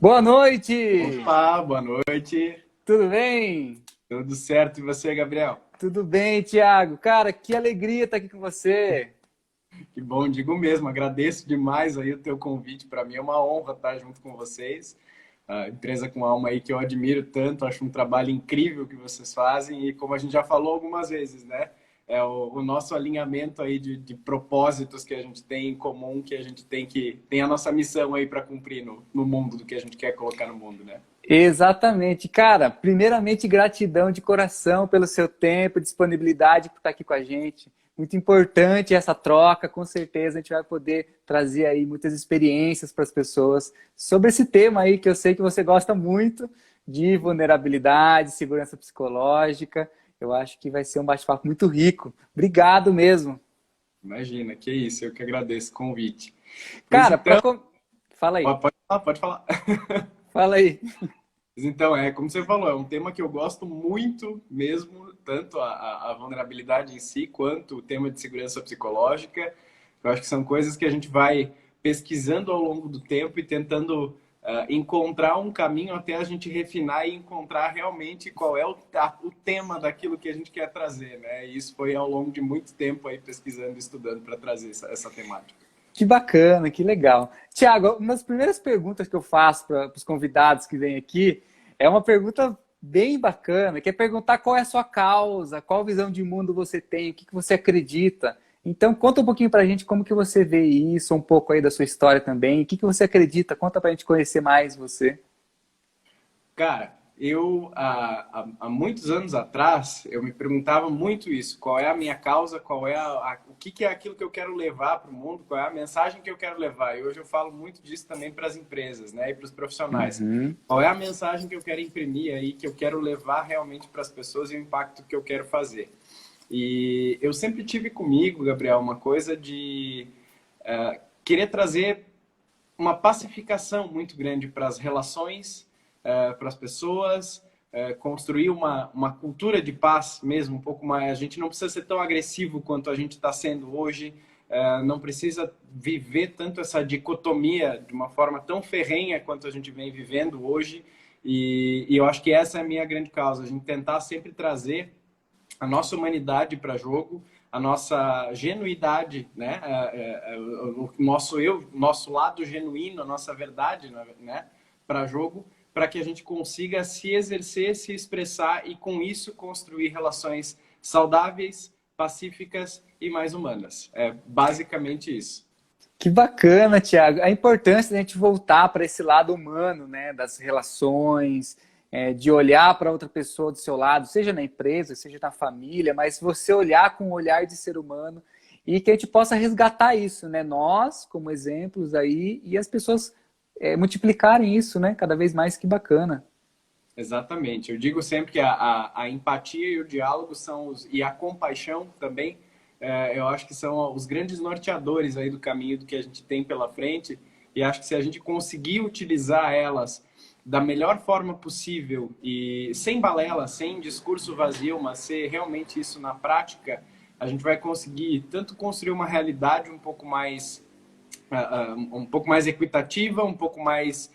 Boa noite! Opa, boa noite. Tudo bem? Tudo certo e você, Gabriel? Tudo bem, Thiago? Cara, que alegria estar aqui com você. Que bom, digo mesmo. Agradeço demais aí o teu convite. Para mim é uma honra estar junto com vocês. A empresa com alma aí que eu admiro tanto, acho um trabalho incrível que vocês fazem e como a gente já falou algumas vezes, né? É o nosso alinhamento aí de propósitos que a gente tem em comum, que a gente tem a nossa missão aí para cumprir no mundo, do que a gente quer colocar no mundo, né? Exatamente. Cara, primeiramente, gratidão de coração pelo seu tempo, disponibilidade por estar aqui com a gente. Muito importante essa troca, com certeza a gente vai poder trazer aí muitas experiências para as pessoas sobre esse tema aí que eu sei que você gosta muito, de vulnerabilidade, segurança psicológica. Eu acho que vai ser um bate-papo muito rico. Obrigado mesmo. Imagina, que isso, eu que agradeço o convite. Pois Cara, então, fala aí. pode falar, pode falar. Fala aí. Mas então, como você falou, é um tema que eu gosto muito mesmo, tanto a vulnerabilidade em si, quanto o tema de segurança psicológica. Eu acho que são coisas que a gente vai pesquisando ao longo do tempo e tentando encontrar um caminho até a gente refinar e encontrar realmente qual é o tema daquilo que a gente quer trazer, né? E isso foi ao longo de muito tempo aí pesquisando e estudando para trazer essa temática. Que bacana, que legal. Tiago, uma das primeiras perguntas que eu faço para os convidados que vêm aqui é uma pergunta bem bacana, que é perguntar qual é a sua causa, qual visão de mundo você tem, o que que você acredita. Então, conta um pouquinho para a gente como que você vê isso, um pouco aí da sua história também, o que que você acredita, conta para a gente conhecer mais você. Cara, há muitos anos atrás, eu me perguntava muito isso, qual é a minha causa, qual é o que, que é aquilo que eu quero levar para o mundo, qual é a mensagem que eu quero levar. E hoje eu falo muito disso também para as empresas, né, e para os profissionais. Uhum. Qual é a mensagem que eu quero imprimir aí, que eu quero levar realmente para as pessoas e o impacto que eu quero fazer. E eu sempre tive comigo, Gabriel, uma coisa de querer trazer uma pacificação muito grande para as relações, para as pessoas, construir uma cultura de paz mesmo, um pouco mais. A gente não precisa ser tão agressivo quanto a gente está sendo hoje, não precisa viver tanto essa dicotomia de uma forma tão ferrenha quanto a gente vem vivendo hoje. E eu acho que essa é a minha grande causa, a gente tentar sempre trazer a nossa humanidade para jogo, a nossa genuidade, né? O nosso eu, nosso lado genuíno, a nossa verdade, né? Para jogo, para que a gente consiga se exercer, se expressar e com isso construir relações saudáveis, pacíficas e mais humanas. É basicamente isso. Que bacana, Tiago. A importância de a gente voltar para esse lado humano, né, das relações, de olhar para outra pessoa do seu lado, seja na empresa, seja na família, mas você olhar com o olhar de ser humano e que a gente possa resgatar isso, né? Nós, como exemplos aí, e as pessoas multiplicarem isso, né? Cada vez mais, que bacana. Exatamente. Eu digo sempre que a empatia e o diálogo e a compaixão também, eu acho que são os grandes norteadores aí do caminho do que a gente tem pela frente. E acho que se a gente conseguir utilizar elas da melhor forma possível e sem balela, sem discurso vazio, mas ser realmente isso na prática, a gente vai conseguir tanto construir uma realidade um pouco mais equitativa, um pouco mais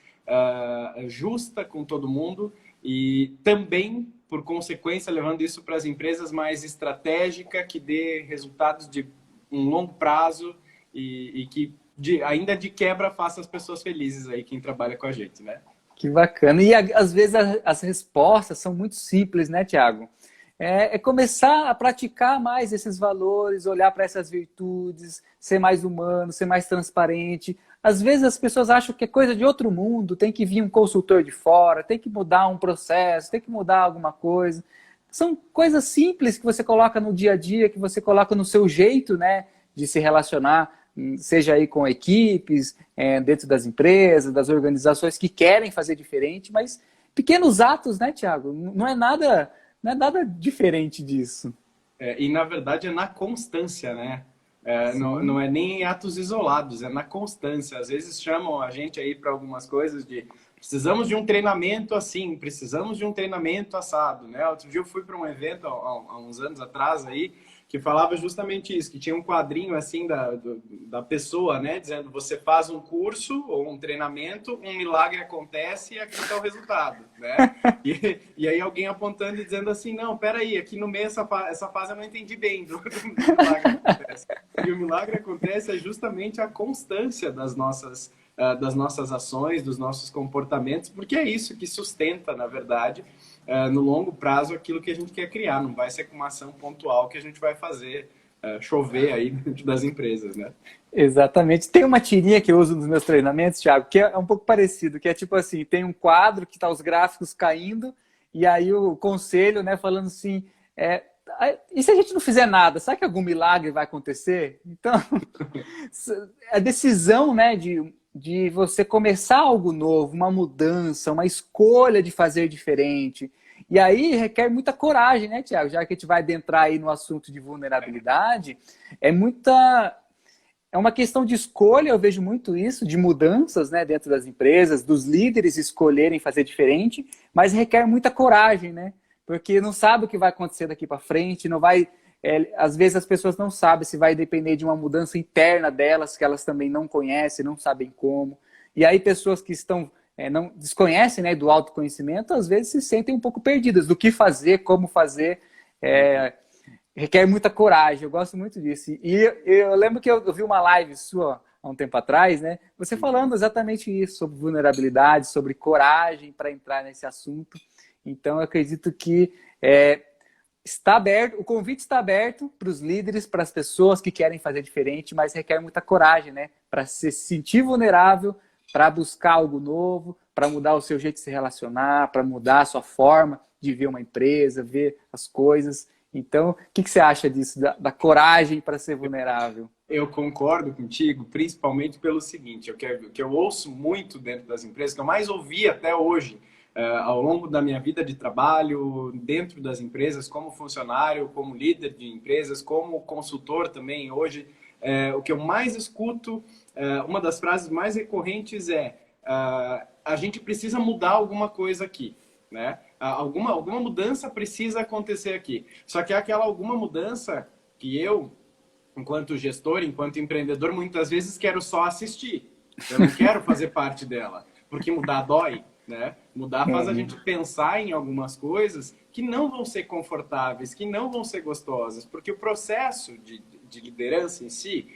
justa com todo mundo e também, por consequência, levando isso para as empresas mais estratégica, que dê resultados de um longo prazo e que ainda de quebra faça as pessoas felizes aí, quem trabalha com a gente, né? Que bacana. E às vezes as respostas são muito simples, né, Tiago? É começar a praticar mais esses valores, olhar para essas virtudes, ser mais humano, ser mais transparente. Às vezes as pessoas acham que é coisa de outro mundo, tem que vir um consultor de fora, tem que mudar um processo, tem que mudar alguma coisa. São coisas simples que você coloca no dia a dia, que você coloca no seu jeito, né, de se relacionar, seja aí com equipes, dentro das empresas, das organizações que querem fazer diferente, mas pequenos atos, né, Tiago? Não é nada diferente disso. E na verdade é na constância, né? Não Sim. é nem em atos isolados, é na constância. Às vezes chamam a gente aí para algumas coisas de precisamos de um treinamento assim, precisamos de um treinamento assado, né? Outro dia eu fui para um evento há uns anos atrás aí que falava justamente isso, que tinha um quadrinho assim da pessoa, né, dizendo você faz um curso ou um treinamento, um milagre acontece e aqui está o resultado, né? E aí alguém apontando e dizendo assim, não, peraí, aqui no meio essa fase eu não entendi bem do milagre acontece. E o milagre acontece é justamente a constância das nossas ações, dos nossos comportamentos, porque é isso que sustenta, na verdade, no longo prazo, aquilo que a gente quer criar. Não vai ser com uma ação pontual que a gente vai fazer chover aí dentro das empresas, né? Exatamente. Tem uma tirinha que eu uso nos meus treinamentos, Thiago, que é um pouco parecido, que é tipo assim, tem um quadro que está os gráficos caindo, e aí o conselho, né, falando assim, e se a gente não fizer nada, será que algum milagre vai acontecer? Então, a decisão, né, de você começar algo novo, uma mudança, uma escolha de fazer diferente. E aí requer muita coragem, né, Tiago? Já que a gente vai adentrar aí no assunto de vulnerabilidade, é uma questão de escolha, eu vejo muito isso, de mudanças, né, dentro das empresas, dos líderes escolherem fazer diferente, mas requer muita coragem, né? Porque não sabe o que vai acontecer daqui para frente, não vai. Às vezes as pessoas não sabem se vai depender de uma mudança interna delas, que elas também não conhecem, não sabem como. E aí pessoas que não desconhecem, né, do autoconhecimento, às vezes se sentem um pouco perdidas do que fazer, como fazer. Requer muita coragem, eu gosto muito disso. E eu lembro que eu vi uma live sua há um tempo atrás, né? Você falando exatamente isso, sobre vulnerabilidade, sobre coragem para entrar nesse assunto. Então, eu acredito que está aberto, o convite está aberto para os líderes, para as pessoas que querem fazer diferente, mas requer muita coragem, né? Para se sentir vulnerável, para buscar algo novo, para mudar o seu jeito de se relacionar, para mudar a sua forma de ver uma empresa, ver as coisas. Então, o que você acha disso, da coragem para ser vulnerável? Eu concordo contigo, principalmente pelo seguinte, o que eu ouço muito dentro das empresas, que eu mais ouvi até hoje, ao longo da minha vida de trabalho, dentro das empresas, como funcionário, como líder de empresas, como consultor também hoje, o que eu mais escuto, uma das frases mais recorrentes a gente precisa mudar alguma coisa aqui, né? Alguma mudança precisa acontecer aqui. Só que é aquela alguma mudança que eu, enquanto gestor, enquanto empreendedor, muitas vezes quero só assistir. Eu não quero fazer parte dela, porque mudar dói, né? Mudar faz a gente pensar em algumas coisas que não vão ser confortáveis, que não vão ser gostosas, porque o processo de liderança em si,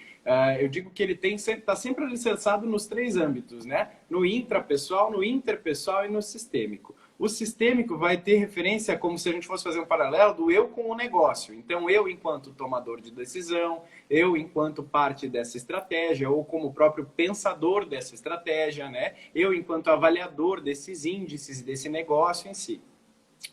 eu digo que ele está sempre alicerçado nos 3 âmbitos, né? No intrapessoal, no interpessoal e no sistêmico. O sistêmico vai ter referência como se a gente fosse fazer um paralelo do eu com o negócio. Então, eu enquanto tomador de decisão, eu enquanto parte dessa estratégia, ou como próprio pensador dessa estratégia, né? Eu enquanto avaliador desses índices, desse negócio em si.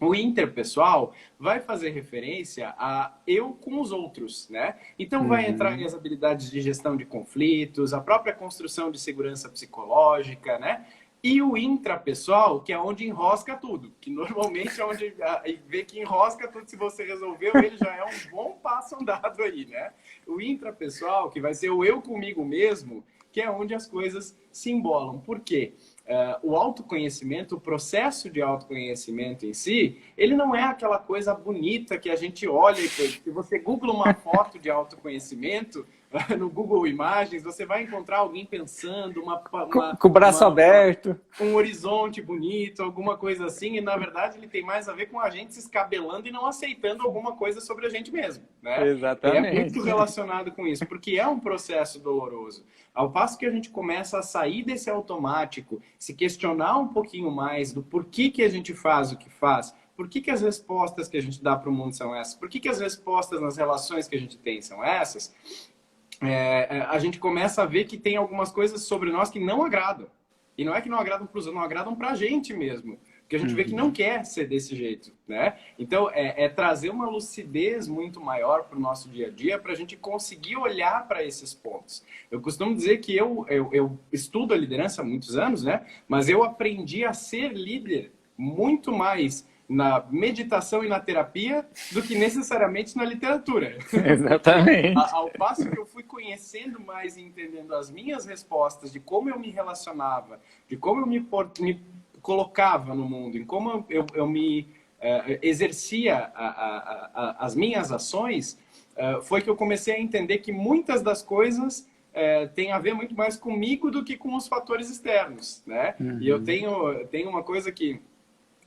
O interpessoal vai fazer referência a eu com os outros, né? Então vai entrar as habilidades de gestão de conflitos, a própria construção de segurança psicológica, né? E o intrapessoal, que é onde enrosca tudo, que normalmente é onde vê que enrosca tudo, se você resolveu, ele já é um bom passo andado aí, né? O intrapessoal, que vai ser o eu comigo mesmo, que é onde as coisas se embolam. Por quê? O autoconhecimento, o processo de autoconhecimento em si, ele não é aquela coisa bonita que a gente olha e se você googla uma foto de autoconhecimento, no Google Imagens, você vai encontrar alguém pensando, com o braço aberto, um horizonte bonito, alguma coisa assim, e na verdade ele tem mais a ver com a gente se escabelando e não aceitando alguma coisa sobre a gente mesmo, né? Exatamente. É muito relacionado com isso, porque é um processo doloroso. Ao passo que a gente começa a sair desse automático, se questionar um pouquinho mais do porquê que a gente faz o que faz, por que as respostas que a gente dá para o mundo são essas, por que as respostas nas relações que a gente tem são essas, a gente começa a ver que tem algumas coisas sobre nós que não agradam. E não é que não agradam para os outros, não agradam para a gente mesmo. Porque a gente vê que não quer ser desse jeito, né? Então, trazer uma lucidez muito maior para o nosso dia a dia para a gente conseguir olhar para esses pontos. Eu costumo dizer que eu estudo a liderança há muitos anos, né? Mas eu aprendi a ser líder muito mais na meditação e na terapia do que necessariamente na literatura. Exatamente. Ao passo que eu fui conhecendo mais e entendendo as minhas respostas, de como eu me relacionava, de como eu me colocava no mundo, em como eu me exercia as minhas ações, foi que eu comecei a entender que muitas das coisas têm a ver muito mais comigo do que com os fatores externos, né? Uhum. E eu tenho uma coisa que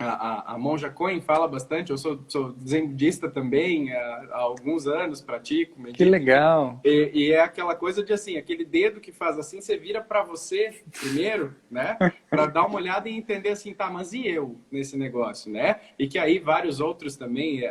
a Monja Coen fala bastante. Eu sou zen budista também há alguns anos, pratico, medito. Que legal! E é aquela coisa de assim, aquele dedo que faz assim, você vira para você primeiro, né? Para dar uma olhada e entender assim, tá, mas e eu nesse negócio, né? E que aí vários outros também,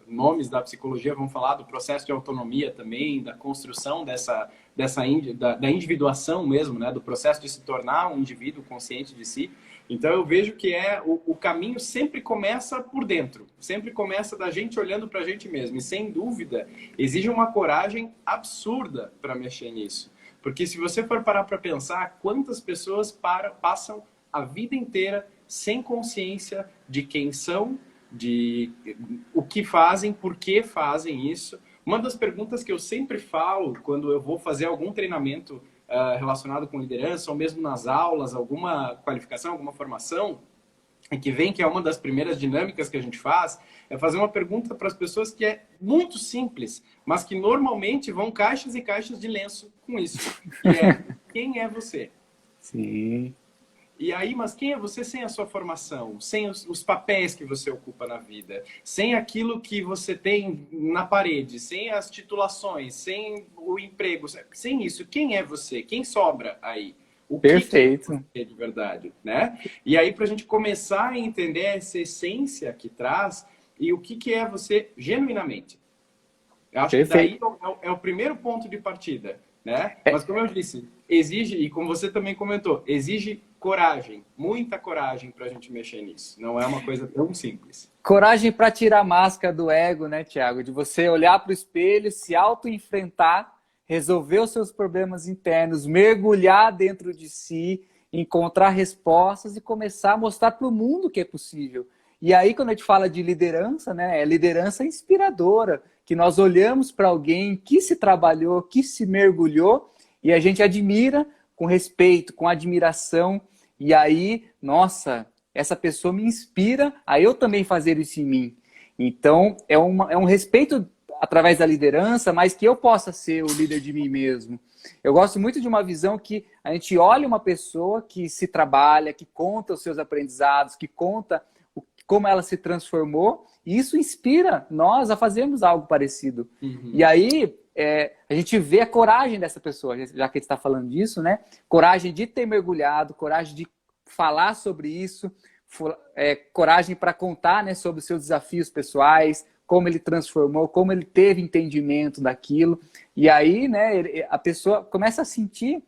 nomes da psicologia vão falar do processo de autonomia também, da construção da individuação mesmo, né? Do processo de se tornar um indivíduo consciente de si. Então eu vejo que o caminho sempre começa por dentro, sempre começa da gente olhando para a gente mesmo. E sem dúvida, exige uma coragem absurda para mexer nisso. Porque se você for parar para pensar, quantas pessoas passam a vida inteira sem consciência de quem são, de o que fazem, por que fazem isso. Uma das perguntas que eu sempre falo quando eu vou fazer algum treinamento relacionado com liderança, ou mesmo nas aulas, alguma qualificação, alguma formação, que é uma das primeiras dinâmicas que a gente faz, é fazer uma pergunta para as pessoas que é muito simples, mas que normalmente vão caixas e caixas de lenço com isso. Que é, quem é você? Sim. E aí, mas quem é você sem a sua formação, sem os papéis que você ocupa na vida, sem aquilo que você tem na parede, sem as titulações, sem o emprego, sem isso, quem é você? Quem sobra aí? O Perfeito. que é de verdade, né? E aí, para a gente começar a entender essa essência que traz e o que é você genuinamente. Eu acho Perfeito. que daí é o primeiro ponto de partida, né? Mas como eu disse, exige, e como você também comentou, exige coragem, muita coragem para a gente mexer nisso. Não é uma coisa tão simples. Coragem para tirar a máscara do ego, né, Thiago? De você olhar para o espelho, se auto-enfrentar, resolver os seus problemas internos, mergulhar dentro de si, encontrar respostas e começar a mostrar para o mundo que é possível. E aí, quando a gente fala de liderança, né, é liderança inspiradora, que nós olhamos para alguém que se trabalhou, que se mergulhou, e a gente admira com respeito, com admiração. E aí, nossa, essa pessoa me inspira a eu também fazer isso em mim. Então, é um respeito através da liderança, mas que eu possa ser o líder de mim mesmo. Eu gosto muito de uma visão que a gente olha uma pessoa que se trabalha, que conta os seus aprendizados, que conta como ela se transformou, e isso inspira nós a fazermos algo parecido. Uhum. E aí, a gente vê a coragem dessa pessoa, já que a gente está falando disso, né? Coragem de ter mergulhado, coragem de falar sobre isso, coragem para contar, né, sobre os seus desafios pessoais, como ele transformou, como ele teve entendimento daquilo. E aí, né, a pessoa começa a sentir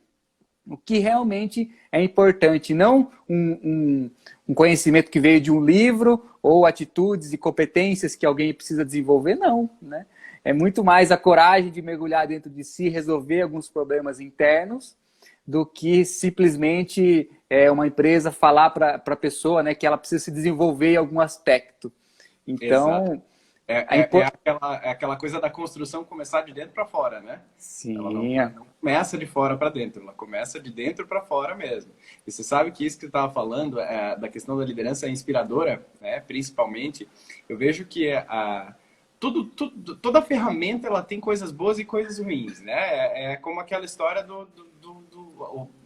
o que realmente é importante, não um conhecimento que veio de um livro ou atitudes e competências que alguém precisa desenvolver, não, né? É muito mais a coragem de mergulhar dentro de si, resolver alguns problemas internos, do que simplesmente uma empresa falar para a pessoa, né, que ela precisa se desenvolver em algum aspecto. Então, aquela coisa da construção começar de dentro para fora, né? Sim. Ela não começa de fora para dentro, ela começa de dentro para fora mesmo. E você sabe que isso que você estava falando, da questão da liderança inspiradora, né, principalmente, eu vejo que toda ferramenta ela tem coisas boas e coisas ruins, né? É como aquela história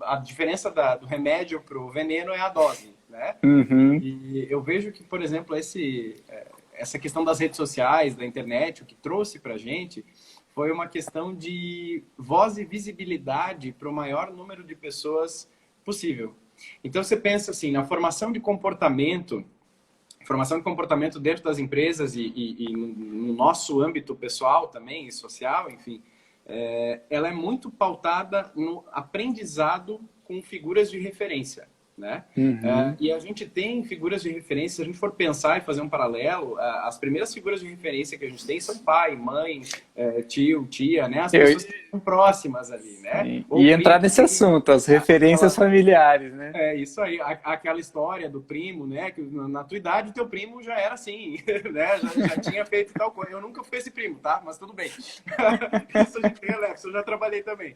a diferença do remédio para o veneno é a dose, né? Uhum. E eu vejo que, por exemplo, essa questão das redes sociais, da internet, o que trouxe para a gente foi uma questão de voz e visibilidade para o maior número de pessoas possível. Então você pensa assim, na formação de comportamento dentro das empresas e no nosso âmbito pessoal também, e social, enfim, ela é muito pautada no aprendizado com figuras de referência, né? Uhum. E a gente tem figuras de referência, se a gente for pensar e fazer um paralelo, as primeiras figuras de referência que a gente tem são pai, mãe, tio, tia, né? As pessoas que estão próximas ali, né? E entrar nesse assunto, as referências familiares, né? É isso aí, aquela história do primo, né? Que na tua idade o teu primo já era assim, né? Já tinha feito tal coisa. Eu nunca fui esse primo, tá? Mas tudo bem. Isso a gente releva, eu já trabalhei também.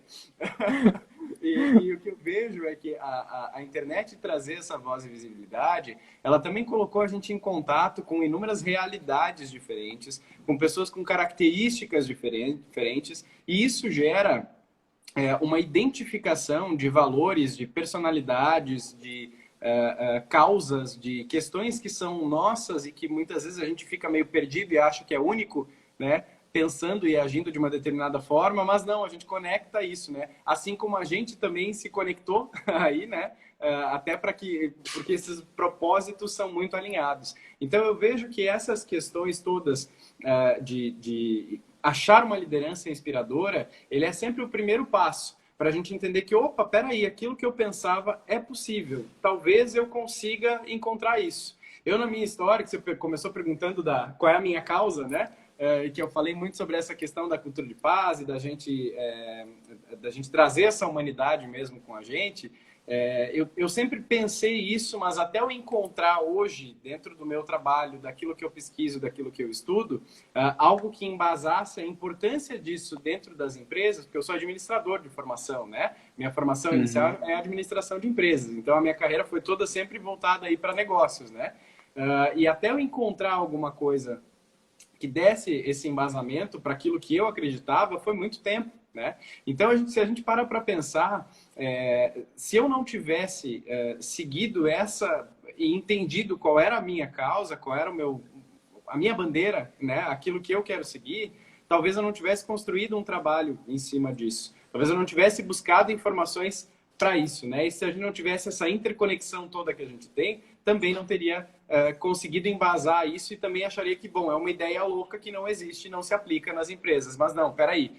E o que eu vejo é que a internet trazer essa voz e visibilidade, ela também colocou a gente em contato com inúmeras realidades diferentes, com pessoas com características diferentes, e isso gera uma identificação de valores, de personalidades, de causas, de questões que são nossas e que muitas vezes a gente fica meio perdido e acha que é único, né? Pensando e agindo de uma determinada forma, mas não, a gente conecta isso, né? Assim como a gente também se conectou aí, né? Até porque esses propósitos são muito alinhados. Então eu vejo que essas questões todas de achar uma liderança inspiradora, ele é sempre o primeiro passo para a gente entender que, opa, peraí, aquilo que eu pensava é possível. Talvez eu consiga encontrar isso. Eu, na minha história, que você começou perguntando qual é a minha causa, né? Que eu falei muito sobre essa questão da cultura de paz e da gente trazer essa humanidade mesmo com a gente. Eu sempre pensei isso, mas até eu encontrar hoje, dentro do meu trabalho, daquilo que eu pesquiso, daquilo que eu estudo, algo que embasasse a importância disso dentro das empresas, porque eu sou administrador de formação, né? Minha formação inicial é administração de empresas, então a minha carreira foi toda sempre voltada aí para negócios, né? E até eu encontrar alguma coisa que desse esse embasamento para aquilo que eu acreditava, foi muito tempo, né? Então, se a gente para pensar, se eu não tivesse seguido e entendido qual era a minha causa, qual era a minha bandeira, né? Aquilo que eu quero seguir, talvez eu não tivesse construído um trabalho em cima disso. Talvez eu não tivesse buscado informações para isso, né? E se a gente não tivesse essa interconexão toda que a gente tem, também não teria conseguido embasar isso e também acharia que, bom, é uma ideia louca que não existe e não se aplica nas empresas. Mas não, peraí.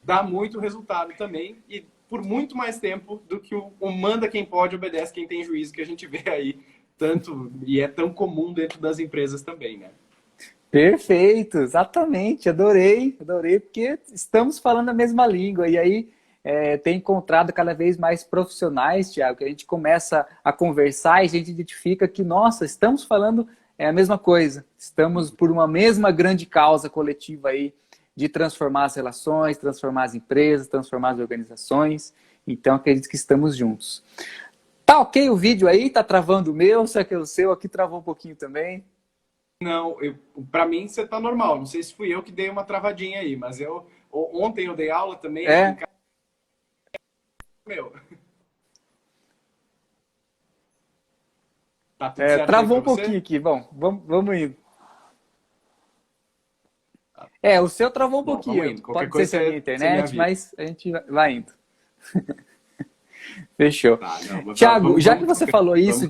Dá muito resultado também e por muito mais tempo do que o manda quem pode, obedece quem tem juízo, que a gente vê aí tanto e é tão comum dentro das empresas também, né? Perfeito, exatamente, adorei, porque estamos falando a mesma língua, e aí tem encontrado cada vez mais profissionais, Thiago, que a gente começa a conversar e a gente identifica que, nossa, estamos falando a mesma coisa, estamos por uma mesma grande causa coletiva aí, de transformar as relações, transformar as empresas, transformar as organizações, então acredito que estamos juntos. Tá ok o vídeo aí? Tá travando o meu, será que o seu aqui travou um pouquinho também? Não, para mim você tá normal. Não sei se fui eu que dei uma travadinha aí, mas ontem eu dei aula também aqui em casa. Meu. Tá tudo certo Travou aí um pra você? pouquinho aqui. Bom, vamos indo. O seu travou um Bom, pouquinho. vamos indo. Pode ser que é a minha você me internet, avisa. mas a gente vai indo. Fechou. Tá, não, Thiago, já que você falou isso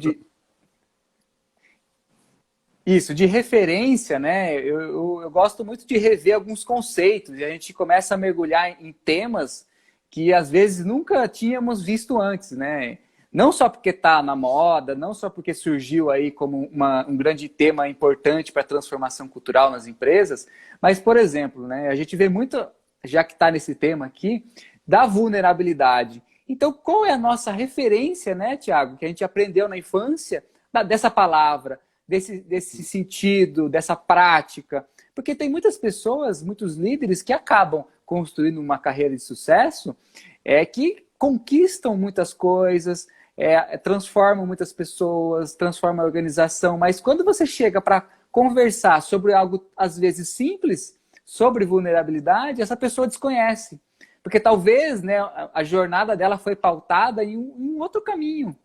de referência, né? Eu gosto muito de rever alguns conceitos e a gente começa a mergulhar em temas que às vezes nunca tínhamos visto antes, né? Não só porque está na moda, não só porque surgiu aí como um grande tema importante para a transformação cultural nas empresas, mas, por exemplo, né, a gente vê muito, já que está nesse tema aqui, da vulnerabilidade. Então, qual é a nossa referência, né, Thiago, que a gente aprendeu na infância, dessa palavra, desse sentido, dessa prática? Porque tem muitas pessoas, muitos líderes que acabam construindo uma carreira de sucesso, que conquistam muitas coisas, transformam muitas pessoas, transformam a organização, mas quando você chega para conversar sobre algo, às vezes, simples, sobre vulnerabilidade, essa pessoa desconhece. Porque talvez, né, a jornada dela foi pautada em um outro caminho.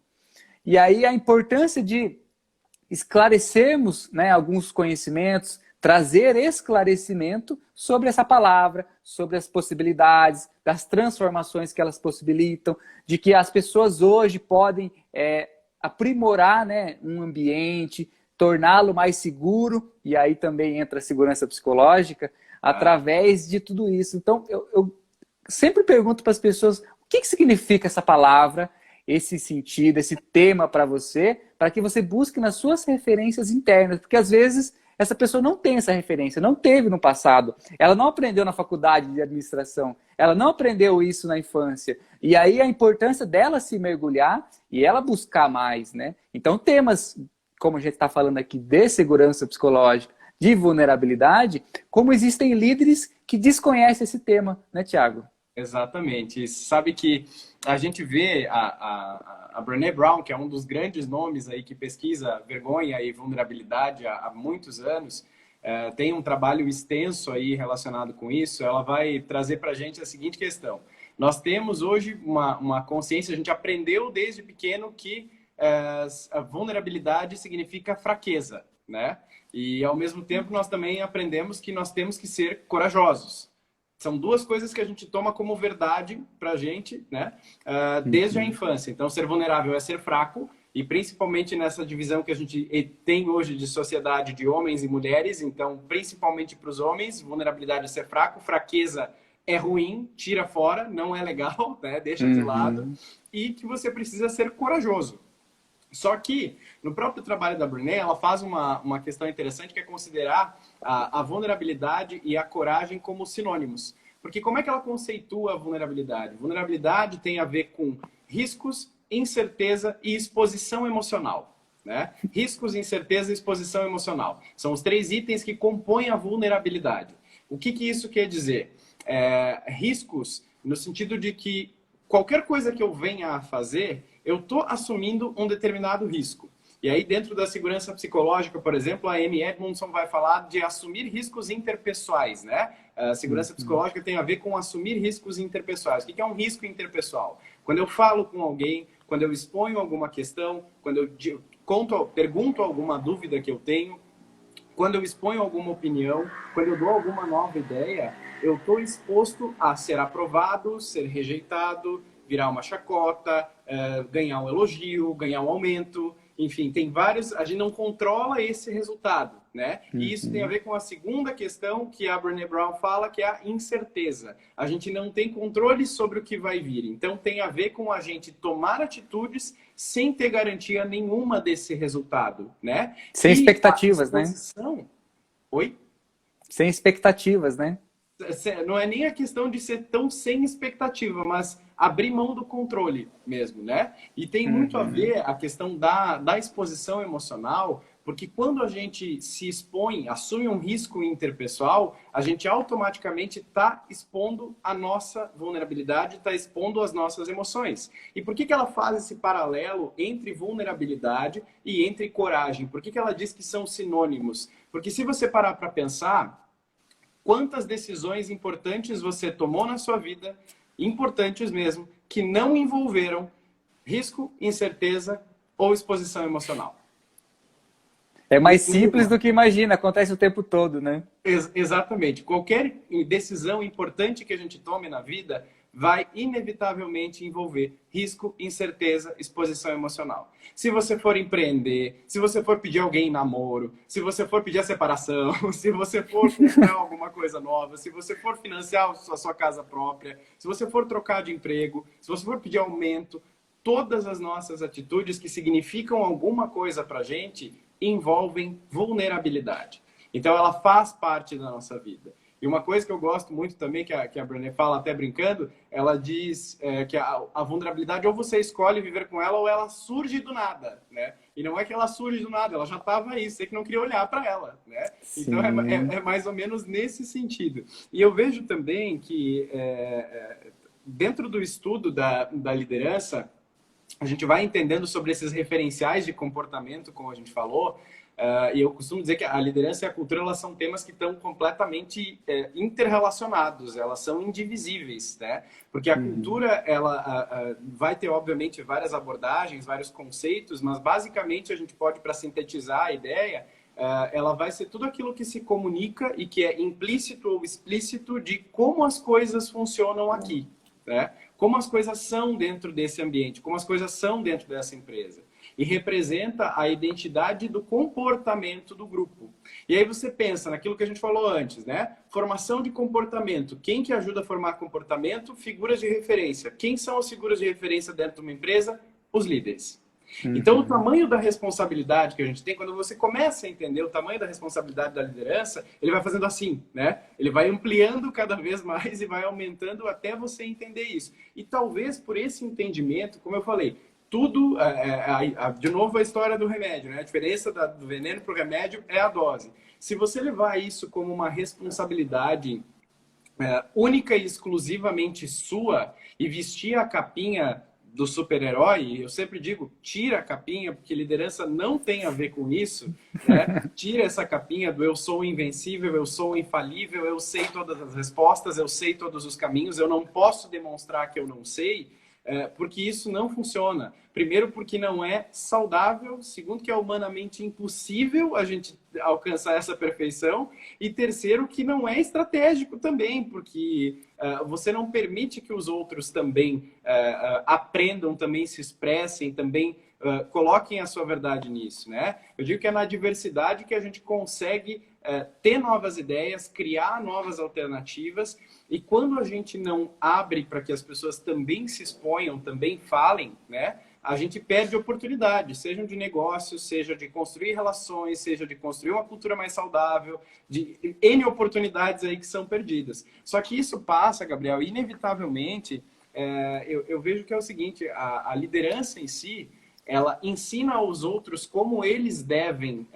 E aí a importância de esclarecermos, né, alguns conhecimentos, trazer esclarecimento sobre essa palavra, sobre as possibilidades, das transformações que elas possibilitam, de que as pessoas hoje podem aprimorar, né, um ambiente, torná-lo mais seguro, e aí também entra a segurança psicológica, através de tudo isso. Então, eu sempre pergunto para as pessoas, o que significa essa palavra, esse sentido, esse tema para você, para que você busque nas suas referências internas, porque às vezes essa pessoa não tem essa referência, não teve no passado, ela não aprendeu na faculdade de administração, ela não aprendeu isso na infância, e aí a importância dela se mergulhar e ela buscar mais, né? Então temas, como a gente está falando aqui, de segurança psicológica, de vulnerabilidade, como existem líderes que desconhece esse tema, né, Tiago? Exatamente. E sabe que a gente vê a Brené Brown, que é um dos grandes nomes aí que pesquisa vergonha e vulnerabilidade há muitos anos, tem um trabalho extenso aí relacionado com isso. Ela vai trazer para a gente a seguinte questão. Nós temos hoje uma consciência, a gente aprendeu desde pequeno que a vulnerabilidade significa fraqueza, né? E ao mesmo tempo nós também aprendemos que nós temos que ser corajosos. São duas coisas que a gente toma como verdade pra gente, né? Desde a infância. Então, ser vulnerável é ser fraco, e principalmente nessa divisão que a gente tem hoje de sociedade de homens e mulheres. Então, principalmente para os homens, vulnerabilidade é ser fraco, fraqueza é ruim, tira fora, não é legal, né? Deixa de lado. E que você precisa ser corajoso. Só que, no próprio trabalho da Brené, ela faz uma questão interessante, que é considerar a vulnerabilidade e a coragem como sinônimos. Porque como é que ela conceitua a vulnerabilidade? Vulnerabilidade tem a ver com riscos, incerteza e exposição emocional, né? Riscos, incerteza e exposição emocional. São os 3 itens que compõem a vulnerabilidade. O que isso quer dizer? Riscos no sentido de que qualquer coisa que eu venha a fazer, eu estou assumindo um determinado risco. E aí, dentro da segurança psicológica, por exemplo, a Amy Edmondson vai falar de assumir riscos interpessoais, né? A segurança psicológica tem a ver com assumir riscos interpessoais. O que é um risco interpessoal? Quando eu falo com alguém, quando eu exponho alguma questão, quando eu pergunto alguma dúvida que eu tenho, quando eu exponho alguma opinião, quando eu dou alguma nova ideia, eu estou exposto a ser aprovado, ser rejeitado, virar uma chacota, ganhar um elogio, ganhar um aumento. Enfim, tem vários... A gente não controla esse resultado, né? E isso tem a ver com a segunda questão que a Brené Brown fala, que é a incerteza. A gente não tem controle sobre o que vai vir. Então, tem a ver com a gente tomar atitudes sem ter garantia nenhuma desse resultado, né? Sem expectativas, né? Oi? Sem expectativas, né? Não é nem a questão de ser tão sem expectativa, mas abrir mão do controle mesmo, né? E tem muito a ver a questão da exposição emocional, porque quando a gente se expõe, assume um risco interpessoal, a gente automaticamente está expondo a nossa vulnerabilidade, está expondo as nossas emoções. E por que ela faz esse paralelo entre vulnerabilidade e entre coragem? Por que ela diz que são sinônimos? Porque se você parar para pensar, quantas decisões importantes você tomou na sua vida, importantes mesmo, que não envolveram risco, incerteza ou exposição emocional? É mais simples do que imagina, acontece o tempo todo, né? Exatamente. Qualquer decisão importante que a gente tome na vida vai inevitavelmente envolver risco, incerteza, exposição emocional. Se você for empreender, se você for pedir alguém em namoro, se você for pedir a separação, se você for comprar alguma coisa nova, se você for financiar a sua casa própria, se você for trocar de emprego, se você for pedir aumento, todas as nossas atitudes que significam alguma coisa pra gente envolvem vulnerabilidade. Então ela faz parte da nossa vida. E uma coisa que eu gosto muito também, que a Brené fala até brincando, ela diz que a vulnerabilidade ou você escolhe viver com ela ou ela surge do nada, né? E não é que ela surge do nada, ela já estava aí, você que não queria olhar para ela, né? Sim. Então é mais ou menos nesse sentido. E eu vejo também que dentro do estudo da liderança, a gente vai entendendo sobre esses referenciais de comportamento, como a gente falou, e eu costumo dizer que a liderança e a cultura, elas são temas que estão completamente interrelacionados, elas são indivisíveis, né? Porque a cultura, ela vai ter, obviamente, várias abordagens, vários conceitos, mas basicamente a gente pode, para sintetizar a ideia, ela vai ser tudo aquilo que se comunica e que é implícito ou explícito de como as coisas funcionam aqui, né? Como as coisas são dentro desse ambiente, como as coisas são dentro dessa empresa. E representa a identidade do comportamento do grupo. E aí você pensa naquilo que a gente falou antes, né? Formação de comportamento. Quem que ajuda a formar comportamento? Figuras de referência. Quem são as figuras de referência dentro de uma empresa? Os líderes. Então, o tamanho da responsabilidade que a gente tem, quando você começa a entender o tamanho da responsabilidade da liderança, ele vai fazendo assim, né? Ele vai ampliando cada vez mais e vai aumentando até você entender isso. E talvez por esse entendimento, como eu falei, tudo, de novo a história do remédio, né? A diferença do veneno para o remédio é a dose. Se você levar isso como uma responsabilidade única e exclusivamente sua e vestir a capinha do super-herói, eu sempre digo, tira a capinha, porque liderança não tem a ver com isso, né? Tira essa capinha do eu sou invencível, eu sou infalível, eu sei todas as respostas, eu sei todos os caminhos, eu não posso demonstrar que eu não sei, porque isso não funciona. Primeiro, porque não é saudável. Segundo, que é humanamente impossível a gente alcançar essa perfeição. E terceiro, que não é estratégico também, porque você não permite que os outros também aprendam, também se expressem, também coloquem a sua verdade nisso, né? Eu digo que é na diversidade que a gente consegue ter novas ideias, criar novas alternativas, e quando a gente não abre para que as pessoas também se exponham, também falem, né? A gente perde oportunidades, sejam de negócios, seja de construir relações, seja de construir uma cultura mais saudável, de N oportunidades aí que são perdidas. Só que isso passa, Gabriel, inevitavelmente, eu vejo que é o seguinte, a liderança em si, ela ensina aos outros como eles devem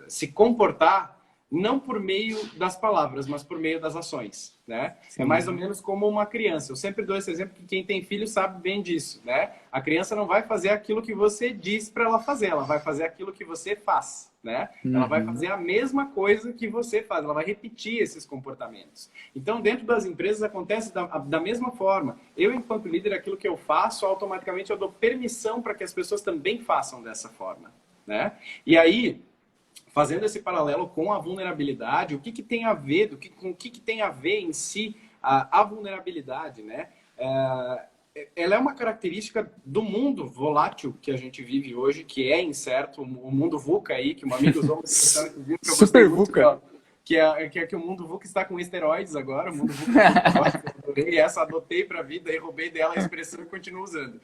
se comportar, não por meio das palavras, mas por meio das ações, né? Sim. É mais ou menos como uma criança. Eu sempre dou esse exemplo que quem tem filho sabe bem disso, né? A criança não vai fazer aquilo que você diz para ela fazer, ela vai fazer aquilo que você faz, né? Ela vai fazer a mesma coisa que você faz, ela vai repetir esses comportamentos. Então, dentro das empresas acontece da mesma forma. Eu, enquanto líder, aquilo que eu faço, automaticamente eu dou permissão para que as pessoas também façam dessa forma, né? E aí, fazendo esse paralelo com a vulnerabilidade, o que tem a ver, com o que tem a ver em si a vulnerabilidade, né? Ela é uma característica do mundo volátil que a gente vive hoje, que é incerto, o mundo VUCA aí, que um amigo usou uma expressão que eu Super VUCA. Que o mundo VUCA está com esteroides agora, o mundo VUCA, essa adotei para a vida e roubei dela a expressão e continuo usando.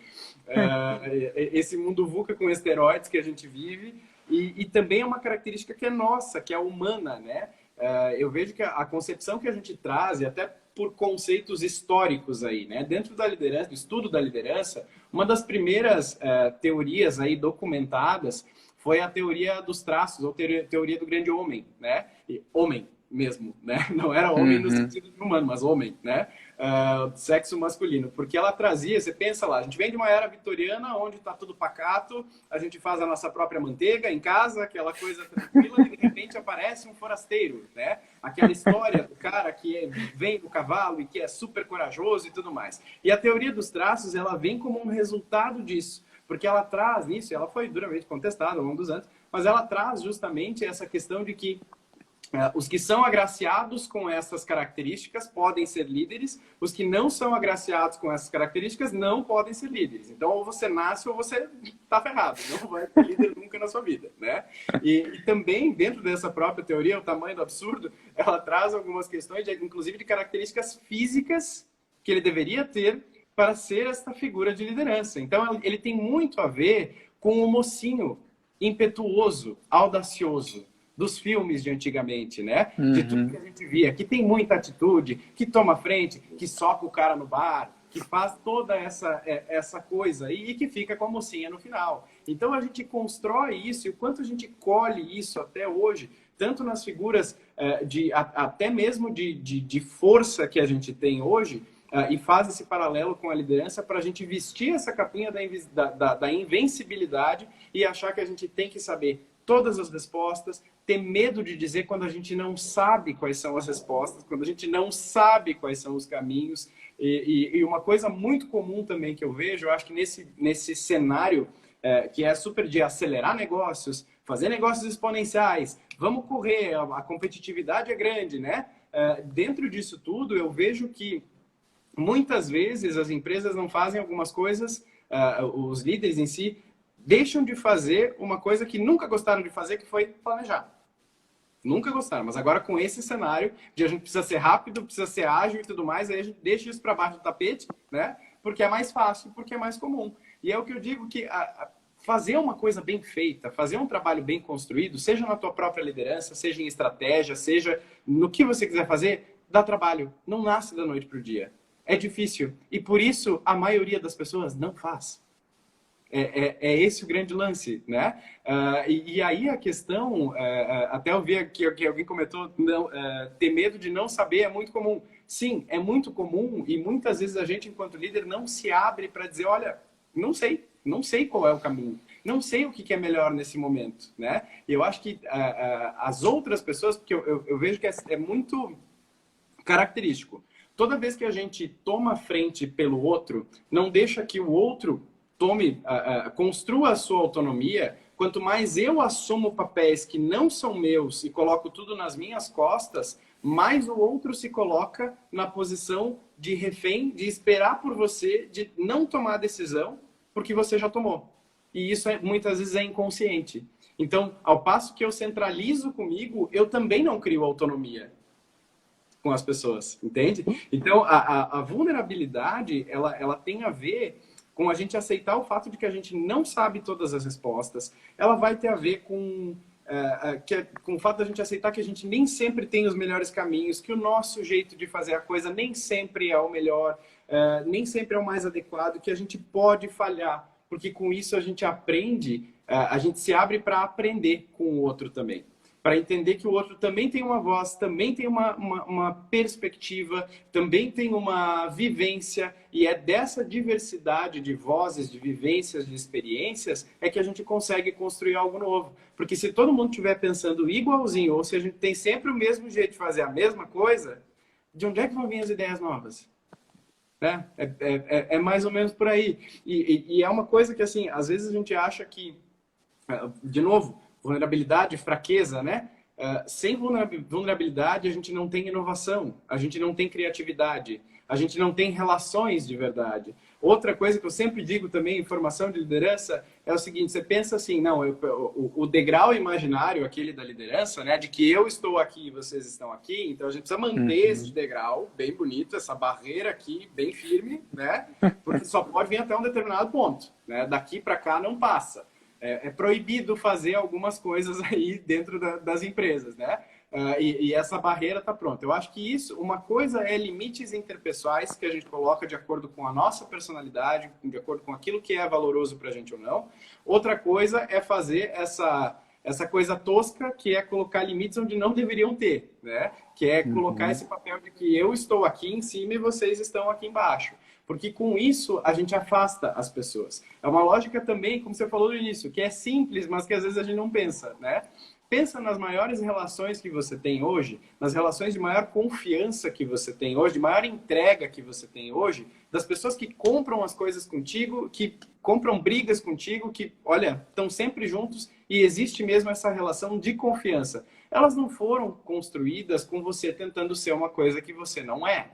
Esse mundo VUCA com esteroides que a gente vive, e também é uma característica que é nossa, que é humana, né? Eu vejo que a concepção que a gente traz, e até por conceitos históricos aí, né? Dentro da liderança, do estudo da liderança, uma das primeiras teorias aí documentadas foi a teoria dos traços, ou teoria do grande homem, né? E homem mesmo, né? Não era homem no sentido de humano, mas homem, né? Sexo masculino, porque ela trazia, você pensa lá, a gente vem de uma era vitoriana onde está tudo pacato, a gente faz a nossa própria manteiga em casa, aquela coisa tranquila, e de repente aparece um forasteiro, né? Aquela história do cara que vem do cavalo e que é super corajoso e tudo mais. E a teoria dos traços, ela vem como um resultado disso, porque ela traz isso, ela foi duramente contestada ao longo dos anos, mas ela traz justamente essa questão de que os que são agraciados com essas características podem ser líderes, os que não são agraciados com essas características não podem ser líderes. Então, ou você nasce ou você está ferrado, não vai ser líder nunca na sua vida, né? E também, dentro dessa própria teoria, o tamanho do absurdo, ela traz algumas questões, inclusive de características físicas que ele deveria ter para ser esta figura de liderança. Então, ele tem muito a ver com o mocinho impetuoso, audacioso, dos filmes de antigamente, né? De tudo que a gente via, que tem muita atitude, que toma frente, que soca o cara no bar, que faz toda essa coisa e que fica com a mocinha no final. Então a gente constrói isso, e o quanto a gente colhe isso até hoje, tanto nas figuras até mesmo de força que a gente tem hoje, e faz esse paralelo com a liderança para a gente vestir essa capinha da invencibilidade e achar que a gente tem que saber todas as respostas, ter medo de dizer quando a gente não sabe quais são as respostas, quando a gente não sabe quais são os caminhos. E uma coisa muito comum também que eu vejo, eu acho que nesse cenário que é super de acelerar negócios, fazer negócios exponenciais, vamos correr, a competitividade é grande, né? Dentro disso tudo, eu vejo que muitas vezes as empresas não fazem algumas coisas, os líderes em si, deixam de fazer uma coisa que nunca gostaram de fazer, que foi planejar. Nunca gostaram, mas agora com esse cenário de a gente precisa ser rápido, precisa ser ágil e tudo mais, aí a gente deixa isso para baixo do tapete, né? Porque é mais fácil, porque é mais comum. E é o que eu digo que fazer uma coisa bem feita, fazer um trabalho bem construído, seja na tua própria liderança, seja em estratégia, seja no que você quiser fazer, dá trabalho. Não nasce da noite para o dia. É difícil. E por isso a maioria das pessoas não faz. É esse o grande lance, né? E aí a questão, até eu vi que alguém comentou, ter medo de não saber é muito comum. sim, é muito comum e muitas vezes a gente, enquanto líder, não se abre para dizer, olha, não sei qual é o caminho, não sei o que é melhor nesse momento, né? E eu acho que as outras pessoas, porque eu vejo que é muito característico. Toda vez que a gente toma frente pelo outro, não deixa que o outro construa a sua autonomia. Quanto mais eu assumo papéis que não são meus e coloco tudo nas minhas costas, mais o outro se coloca na posição de refém, de esperar por você, de não tomar decisão, porque você já tomou. E isso muitas vezes é inconsciente. Então, ao passo que eu centralizo comigo, eu também não crio autonomia com as pessoas, entende? Então, a vulnerabilidade, ela tem a ver com a gente aceitar o fato de que a gente não sabe todas as respostas. Ela vai ter a ver com o fato da gente aceitar que a gente nem sempre tem os melhores caminhos, que o nosso jeito de fazer a coisa nem sempre é o melhor, nem sempre é o mais adequado, que a gente pode falhar, porque com isso a gente aprende, a gente se abre para aprender com o outro também. Para entender que o outro também tem uma voz, também tem uma perspectiva, também tem uma vivência, e é dessa diversidade de vozes, de vivências, de experiências, é que a gente consegue construir algo novo. Porque se todo mundo estiver pensando igualzinho, ou se a gente tem sempre o mesmo jeito de fazer a mesma coisa, de onde é que vão vir as ideias novas? Né? É mais ou menos por aí. E é uma coisa que, assim, às vezes a gente acha que, de novo, vulnerabilidade, fraqueza, né? Sem vulnerabilidade, a gente não tem inovação, a gente não tem criatividade, a gente não tem relações de verdade. Outra coisa que eu sempre digo também em formação de liderança é o seguinte, você pensa assim, não, o degrau imaginário, aquele da liderança, né? De que eu estou aqui e vocês estão aqui, então a gente precisa manter esse degrau bem bonito, essa barreira aqui bem firme, né? Porque só pode vir até um determinado ponto, né? Daqui para cá não passa. É proibido fazer algumas coisas aí dentro das empresas, né? E essa barreira está pronta. Eu acho que uma coisa é limites interpessoais que a gente coloca de acordo com a nossa personalidade, de acordo com aquilo que é valoroso para a gente ou não. Outra coisa é fazer essa coisa tosca, que é colocar limites onde não deveriam ter, né? Que é colocar esse papel de que eu estou aqui em cima e vocês estão aqui embaixo. Porque com isso a gente afasta as pessoas. É uma lógica também, como você falou no início, que é simples, mas que às vezes a gente não pensa, né? Pensa nas maiores relações que você tem hoje, nas relações de maior confiança que você tem hoje, de maior entrega que você tem hoje, das pessoas que compram as coisas contigo, que compram brigas contigo, que, olha, estão sempre juntos e existe mesmo essa relação de confiança. Elas não foram construídas com você tentando ser uma coisa que você não é.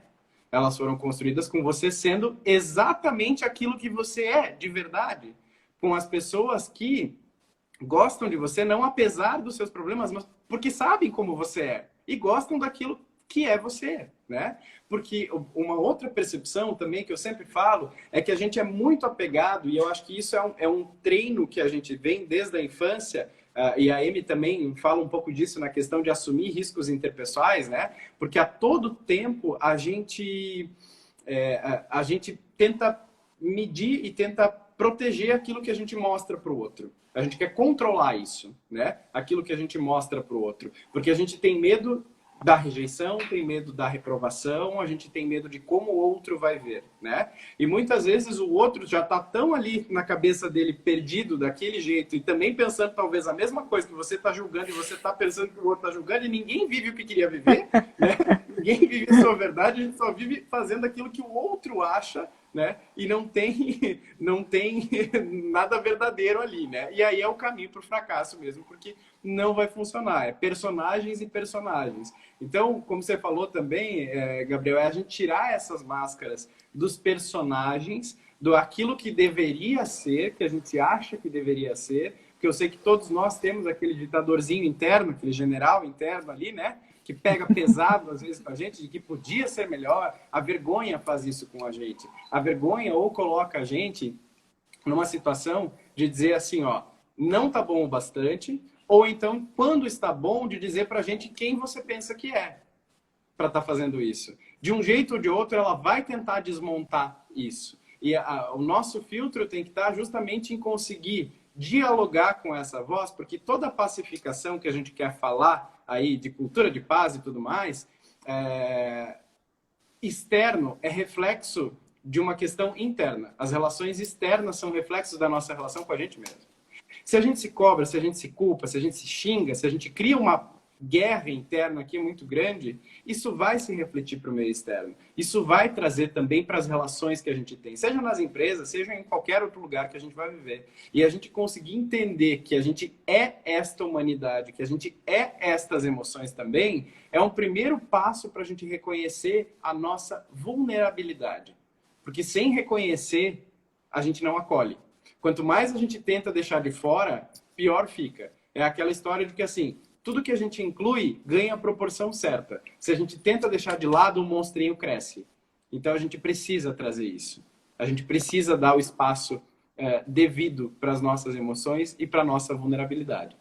Elas foram construídas com você sendo exatamente aquilo que você é, de verdade. Com as pessoas que gostam de você, não apesar dos seus problemas, mas porque sabem como você é. E gostam daquilo que é você, né? Porque uma outra percepção também que eu sempre falo é que a gente é muito apegado, e eu acho que isso é um treino que a gente vem desde a infância, e a Amy também fala um pouco disso na questão de assumir riscos interpessoais, né? Porque a todo tempo a gente tenta medir e tenta proteger aquilo que a gente mostra para o outro. A gente quer controlar isso, né? Aquilo que a gente mostra para o outro. Porque a gente tem medo da rejeição, tem medo da reprovação, a gente tem medo de como o outro vai ver, né? E muitas vezes o outro já está tão ali na cabeça dele perdido daquele jeito e também pensando talvez a mesma coisa que você está julgando e você está pensando que o outro está julgando e ninguém vive o que queria viver, né? Ninguém vive a sua verdade, a gente só vive fazendo aquilo que o outro acha, né? E não tem nada verdadeiro ali, né? E aí é o caminho para o fracasso mesmo, porque não vai funcionar. É personagens e personagens. Então, como você falou também, Gabriel, é a gente tirar essas máscaras dos personagens, do aquilo que deveria ser, que a gente acha que deveria ser, porque eu sei que todos nós temos aquele ditadorzinho interno, aquele general interno ali, né? Que pega pesado às vezes com a gente, de que podia ser melhor. A vergonha faz isso com a gente. A vergonha ou coloca a gente numa situação de dizer assim, ó, não tá bom o bastante, ou então, quando está bom, de dizer pra gente quem você pensa que é para estar fazendo isso. De um jeito ou de outro, ela vai tentar desmontar isso. E o nosso filtro tem que estar justamente em conseguir dialogar com essa voz, porque toda pacificação que a gente quer falar aí de cultura de paz e tudo mais, externo é reflexo de uma questão interna. As relações externas são reflexos da nossa relação com a gente mesmo. Se a gente se cobra, se a gente se culpa, se a gente se xinga, se a gente cria uma guerra interna aqui muito grande, isso vai se refletir para o meio externo. Isso vai trazer também para as relações que a gente tem, seja nas empresas, seja em qualquer outro lugar que a gente vai viver. E a gente conseguir entender que a gente é esta humanidade, que a gente é estas emoções também, é um primeiro passo para a gente reconhecer a nossa vulnerabilidade. Porque sem reconhecer, a gente não acolhe. Quanto mais a gente tenta deixar de fora, pior fica. É aquela história de que, assim, tudo que a gente inclui ganha a proporção certa. Se a gente tenta deixar de lado, o monstrinho cresce. Então, a gente precisa trazer isso. A gente precisa dar o espaço devido para as nossas emoções e para a nossa vulnerabilidade.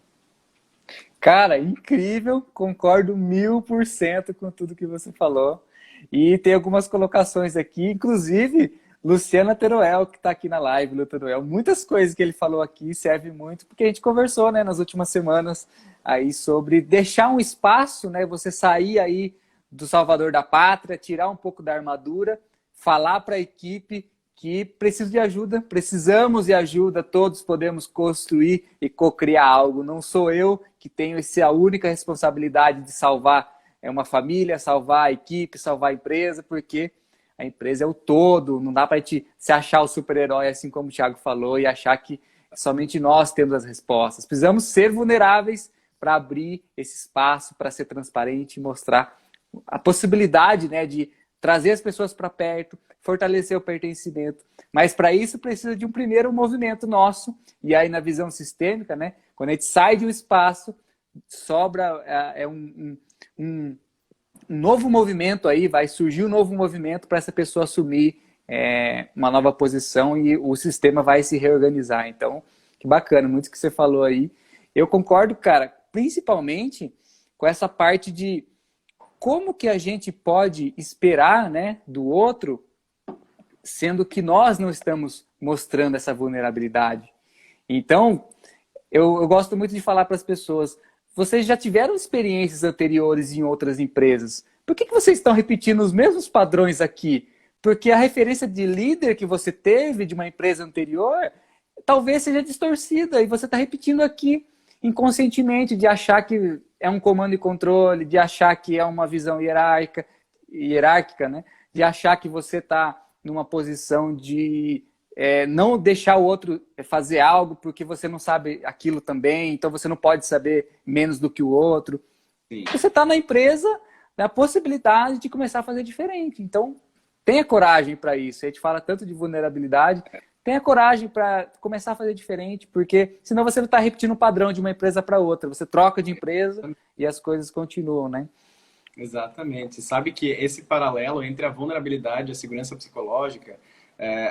Cara, incrível, concordo 1000% com tudo que você falou. E tem algumas colocações aqui, inclusive Luciana Teruel, que está aqui na live, Lu Teruel. Muitas coisas que ele falou aqui servem muito, porque a gente conversou, né, nas últimas semanas aí sobre deixar um espaço, né, você sair aí do salvador da pátria, tirar um pouco da armadura, falar para a equipe que precisa de ajuda, precisamos de ajuda, todos podemos construir e co-criar algo. Não sou eu que tenho essa única responsabilidade de salvar uma família, salvar a equipe, salvar a empresa, porque a empresa é o todo, não dá para a gente se achar o super-herói, assim como o Thiago falou, e achar que somente nós temos as respostas. Precisamos ser vulneráveis para abrir esse espaço, para ser transparente e mostrar a possibilidade, né, de trazer as pessoas para perto, fortalecer o pertencimento. Mas para isso precisa de um primeiro movimento nosso, e aí na visão sistêmica, né, quando a gente sai de um espaço, sobra um novo movimento aí, vai surgir um novo movimento para essa pessoa assumir uma nova posição e o sistema vai se reorganizar. Então, que bacana, muito que você falou aí. Eu concordo, cara, principalmente com essa parte de como que a gente pode esperar, né, do outro, sendo que nós não estamos mostrando essa vulnerabilidade. Então, eu gosto muito de falar para as pessoas, vocês já tiveram experiências anteriores em outras empresas. Por que vocês estão repetindo os mesmos padrões aqui? Porque a referência de líder que você teve de uma empresa anterior talvez seja distorcida e você está repetindo aqui inconscientemente, de achar que é um comando e controle, de achar que é uma visão hierárquica, né? De achar que você está numa posição de não deixar o outro fazer algo porque você não sabe aquilo também, então você não pode saber menos do que o outro. Sim. Você está na empresa, na possibilidade de começar a fazer diferente. Então, tenha coragem para isso. A gente fala tanto de vulnerabilidade, tenha coragem para começar a fazer diferente, porque senão você não está repetindo o padrão de uma empresa para outra. Você troca de empresa e as coisas continuam, né? Exatamente. Sabe que esse paralelo entre a vulnerabilidade e a segurança psicológica,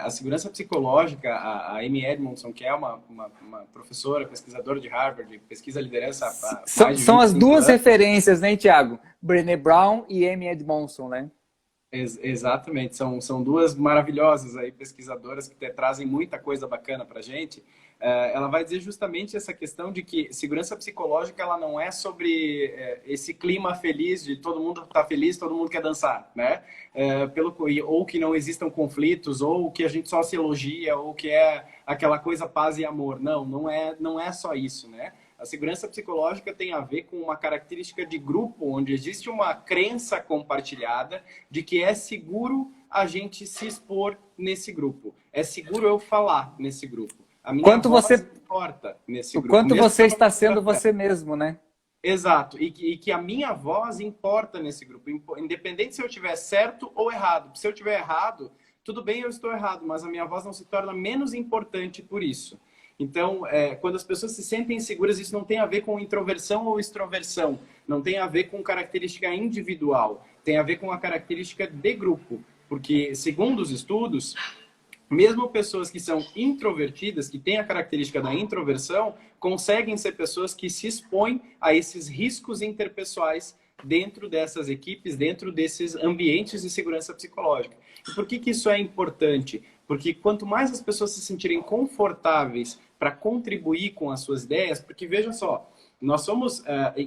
a segurança psicológica, a Amy Edmondson, que é uma professora, pesquisadora de Harvard, pesquisa liderança há mais de são as duas anos. Referências, né, Thiago? Brené Brown e Amy Edmondson, né? Exatamente, são duas maravilhosas aí, pesquisadoras que trazem muita coisa bacana para a gente. Ela vai dizer justamente essa questão de que segurança psicológica ela não é sobre esse clima feliz de todo mundo está feliz, todo mundo quer dançar, né? Ou que não existam conflitos, ou que a gente só se elogia, ou que é aquela coisa paz e amor. Não é só isso, né? A segurança psicológica tem a ver com uma característica de grupo, onde existe uma crença compartilhada de que é seguro a gente se expor nesse grupo. É seguro eu falar nesse grupo. A minha voz importa nesse grupo. O quanto você está sendo você mesmo, né? Exato. E que a minha voz importa nesse grupo. Independente se eu estiver certo ou errado. Se eu estiver errado, tudo bem, eu estou errado, mas a minha voz não se torna menos importante por isso. Então, quando as pessoas se sentem inseguras, isso não tem a ver com introversão ou extroversão. Não tem a ver com característica individual. Tem a ver com a característica de grupo. Porque, segundo os estudos, mesmo pessoas que são introvertidas, que têm a característica da introversão, conseguem ser pessoas que se expõem a esses riscos interpessoais dentro dessas equipes, dentro desses ambientes de segurança psicológica. E por que isso é importante? Porque quanto mais as pessoas se sentirem confortáveis para contribuir com as suas ideias, porque veja só, Nós somos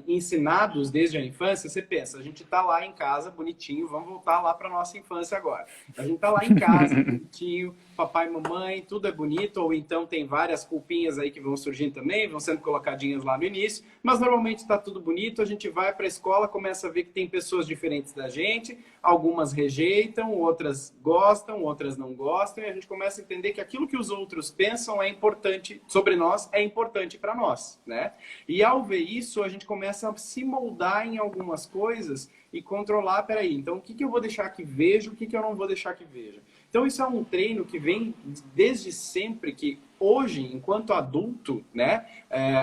ensinados desde a infância, você pensa, a gente está lá em casa, bonitinho, vamos voltar lá para nossa infância agora. A gente está lá em casa, bonitinho, papai e mamãe, tudo é bonito, ou então tem várias culpinhas aí que vão surgindo também, vão sendo colocadinhas lá no início, mas normalmente está tudo bonito, a gente vai para a escola, começa a ver que tem pessoas diferentes da gente, algumas rejeitam, outras gostam, outras não gostam, e a gente começa a entender que aquilo que os outros pensam é importante sobre nós, é importante para nós, né? E ao ver isso, a gente começa a se moldar em algumas coisas e controlar, peraí, então o que, que eu vou deixar que veja, o que, que eu não vou deixar que veja. Então isso é um treino que vem desde sempre, que hoje, enquanto adulto, né,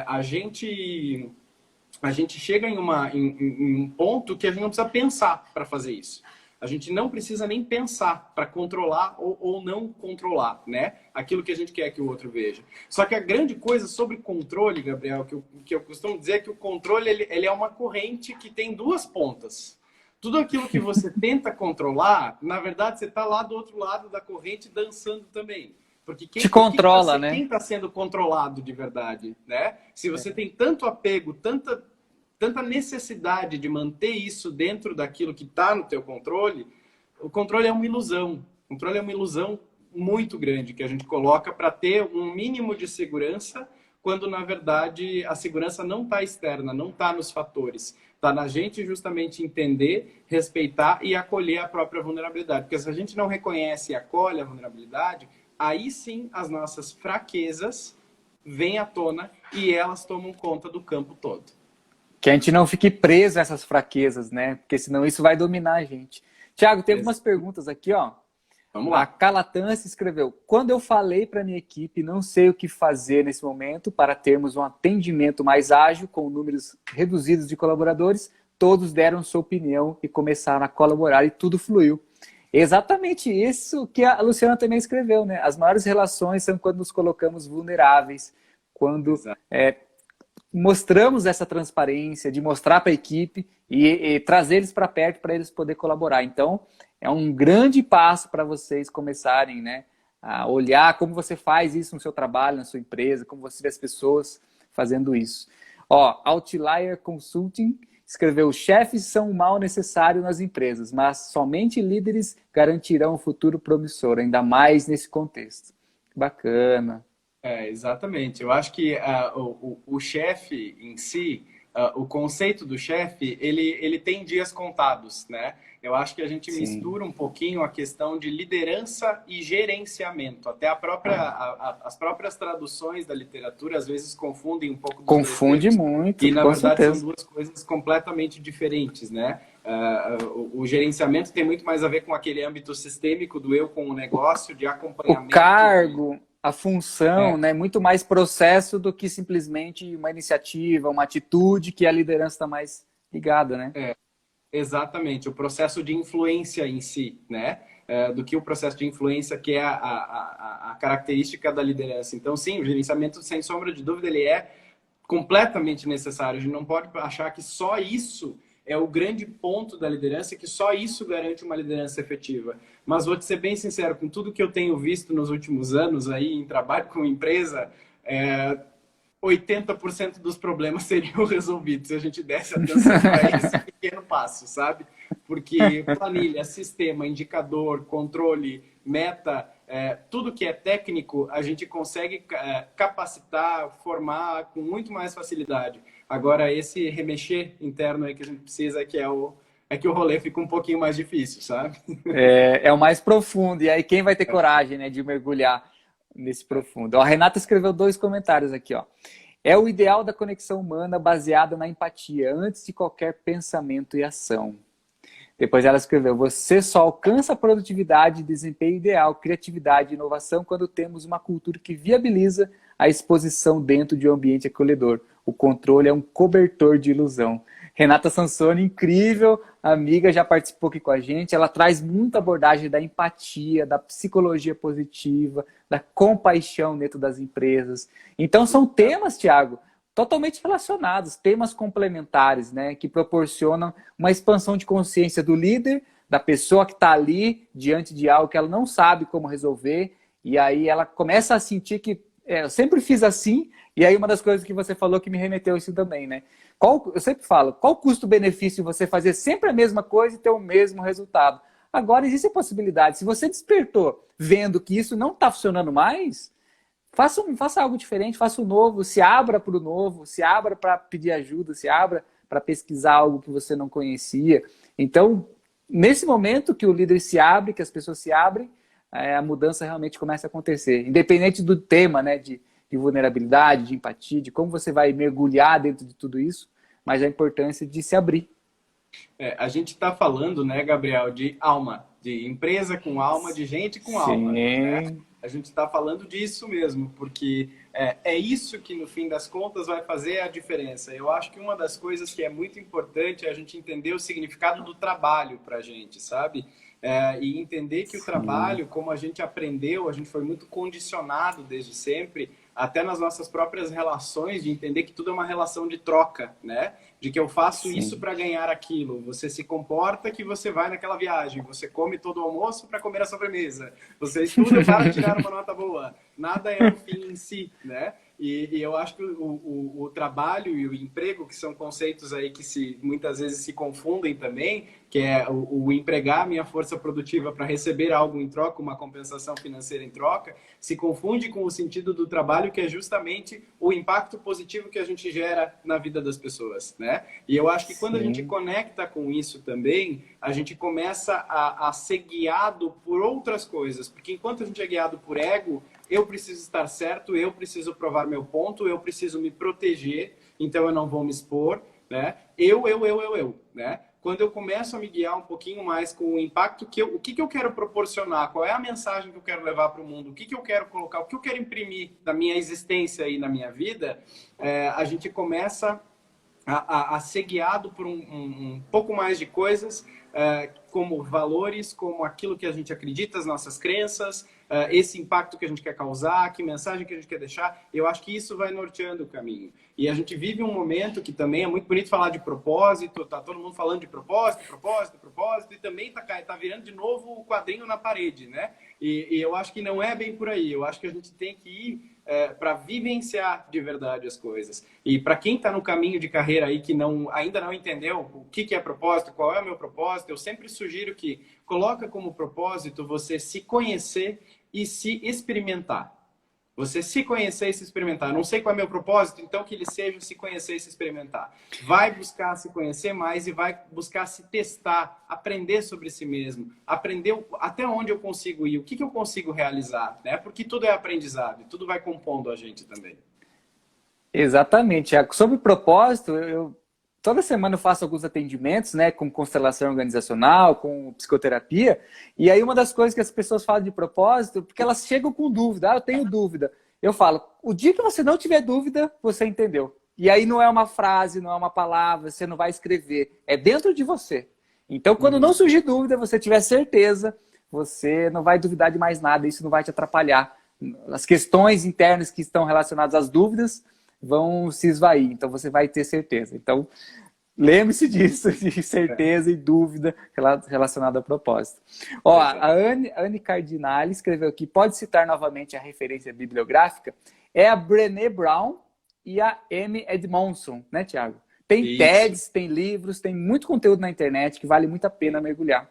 a gente chega em um ponto que a gente não precisa pensar para fazer isso. A gente não precisa nem pensar para controlar ou não controlar, né? Aquilo que a gente quer que o outro veja. Só que a grande coisa sobre controle, Gabriel, que eu costumo dizer é que o controle ele é uma corrente que tem duas pontas. Tudo aquilo que você tenta controlar, na verdade, você está lá do outro lado da corrente dançando também. Porque te controla, né? Quem está sendo controlado de verdade, né? Se você tem tanto apego, tanta necessidade de manter isso dentro daquilo que está no teu controle, o controle é uma ilusão. O controle é uma ilusão muito grande que a gente coloca para ter um mínimo de segurança, quando, na verdade, a segurança não está externa, não está nos fatores. Está na gente justamente entender, respeitar e acolher a própria vulnerabilidade. Porque se a gente não reconhece e acolhe a vulnerabilidade, aí sim as nossas fraquezas vêm à tona e elas tomam conta do campo todo. Que a gente não fique preso a essas fraquezas, né? Porque senão isso vai dominar a gente. Tiago, tem algumas perguntas aqui, ó. Vamos lá. A Calatance escreveu: quando eu falei para minha equipe, não sei o que fazer nesse momento para termos um atendimento mais ágil, com números reduzidos de colaboradores, todos deram sua opinião e começaram a colaborar e tudo fluiu. Exatamente isso que a Luciana também escreveu, né? As maiores relações são quando nos colocamos vulneráveis, quando mostramos essa transparência, de mostrar para a equipe e trazer eles para perto para eles poderem colaborar. Então, é um grande passo para vocês começarem, né, a olhar como você faz isso no seu trabalho, na sua empresa, como você vê as pessoas fazendo isso. Ó, Outlier Consulting escreveu: chefes são um mal necessário nas empresas, mas somente líderes garantirão um futuro promissor, ainda mais nesse contexto. Bacana. Exatamente. Eu acho que o chefe em si, o conceito do chefe, ele tem dias contados, né? Eu acho que a gente mistura um pouquinho a questão de liderança e gerenciamento. Até as próprias traduções da literatura às vezes confundem um pouco. Confunde muito, e na com verdade certeza. são duas coisas completamente diferentes, né? O gerenciamento tem muito mais a ver com aquele âmbito sistêmico do eu com o negócio, de acompanhamento. O cargo, a função, né? Muito mais processo do que simplesmente uma iniciativa, uma atitude que a liderança está mais ligada, né? Exatamente, o processo de influência em si, né? Do que o processo de influência que é a característica da liderança. Então, sim, o gerenciamento, sem sombra de dúvida, ele é completamente necessário. A gente não pode achar que só isso é o grande ponto da liderança, que só isso garante uma liderança efetiva. Mas vou te ser bem sincero, com tudo que eu tenho visto nos últimos anos aí em trabalho com empresa, 80% dos problemas seriam resolvidos se a gente desse atenção para esse pequeno passo, sabe? Porque planilha, sistema, indicador, controle, meta, tudo que é técnico, a gente consegue capacitar, formar com muito mais facilidade. Agora, esse remexer interno aí que a gente precisa, que o rolê fica um pouquinho mais difícil, sabe? É o mais profundo. E aí, quem vai ter coragem, né, de mergulhar nesse profundo? Ó, a Renata escreveu 2 comentários aqui, ó. É o ideal da conexão humana baseada na empatia, antes de qualquer pensamento e ação. Depois ela escreveu: você só alcança a produtividade, desempenho ideal, criatividade e inovação quando temos uma cultura que viabiliza a exposição dentro de um ambiente acolhedor. O controle é um cobertor de ilusão. Renata Sansoni, incrível, amiga, já participou aqui com a gente. Ela traz muita abordagem da empatia, da psicologia positiva, da compaixão dentro das empresas. Então são temas, Thiago, totalmente relacionados, temas complementares, né, que proporcionam uma expansão de consciência do líder, da pessoa que está ali diante de algo que ela não sabe como resolver, e aí ela começa a sentir que eu sempre fiz assim, e aí uma das coisas que você falou que me remeteu a isso também, né? Eu sempre falo, qual o custo-benefício você fazer sempre a mesma coisa e ter o mesmo resultado? Agora existe a possibilidade, se você despertou vendo que isso não está funcionando mais, faça algo diferente, faça o novo, se abra para o novo, se abra para pedir ajuda, se abra para pesquisar algo que você não conhecia. Então, nesse momento que o líder se abre, que as pessoas se abrem, a mudança realmente começa a acontecer. Independente do tema, né, de vulnerabilidade, de empatia, de como você vai mergulhar dentro de tudo isso, mas a importância de se abrir. A gente está falando, né, Gabriel, de alma, de empresa com alma, de gente com alma. Né? Sim. A gente está falando disso mesmo, porque é isso que, no fim das contas, vai fazer a diferença. Eu acho que uma das coisas que é muito importante é a gente entender o significado do trabalho para a gente, sabe? E entender que o trabalho, como a gente aprendeu, a gente foi muito condicionado desde sempre, até nas nossas próprias relações, de entender que tudo é uma relação de troca, né? De que eu faço isso para ganhar aquilo. Você se comporta que você vai naquela viagem, você come todo o almoço para comer a sobremesa, você estuda para tirar uma nota boa. Nada é um fim em si, né? E eu acho que o trabalho e o emprego, que são conceitos aí que muitas vezes se confundem também, que é o empregar a minha força produtiva para receber algo em troca, uma compensação financeira em troca, se confunde com o sentido do trabalho, que é justamente o impacto positivo que a gente gera na vida das pessoas, né? E eu acho que quando a gente conecta com isso também, a gente começa a ser guiado por outras coisas, porque enquanto a gente é guiado por ego, eu preciso estar certo, eu preciso provar meu ponto, eu preciso me proteger, então eu não vou me expor, né? Né? Quando eu começo a me guiar um pouquinho mais com o impacto o que eu quero proporcionar, qual é a mensagem que eu quero levar para o mundo, o que eu quero colocar, o que eu quero imprimir da minha existência e na minha vida, a gente começa a ser guiado por um pouco mais de coisas, como valores, como aquilo que a gente acredita, as nossas crenças, esse impacto que a gente quer causar, que mensagem que a gente quer deixar. Eu acho que isso vai norteando o caminho. E a gente vive um momento que também é muito bonito falar de propósito, tá todo mundo falando de propósito, e também tá virando de novo o quadrinho na parede, né? E eu acho que não é bem por aí. Eu acho que a gente tem que ir para vivenciar de verdade as coisas. E para quem está no caminho de carreira aí que ainda não entendeu o que é propósito, qual é o meu propósito, eu sempre sugiro que coloca como propósito você se conhecer e se experimentar. Você se conhecer e se experimentar. Não sei qual é o meu propósito, então que ele seja se conhecer e se experimentar. Vai buscar se conhecer mais e vai buscar se testar, aprender sobre si mesmo, aprender até onde eu consigo ir, o que eu consigo realizar, né? Porque tudo é aprendizado e tudo vai compondo a gente também. Exatamente, Thiago. Sobre propósito, toda semana eu faço alguns atendimentos, né, com constelação organizacional, com psicoterapia, e aí uma das coisas que as pessoas falam de propósito, porque elas chegam com dúvida, eu tenho dúvida. Eu falo, o dia que você não tiver dúvida, você entendeu. E aí não é uma frase, não é uma palavra, você não vai escrever, é dentro de você. Então, quando não surgir dúvida, você tiver certeza, você não vai duvidar de mais nada, isso não vai te atrapalhar. As questões internas que estão relacionadas às dúvidas vão se esvair, então você vai ter certeza. Então, lembre-se disso, de certeza e dúvida relacionada ao propósito. Ó, a Anne Cardinale escreveu aqui, pode citar novamente a referência bibliográfica? É a Brené Brown e a Amy Edmondson, né, Thiago? Tem Isso. TEDs, tem livros, tem muito conteúdo na internet que vale muito a pena mergulhar.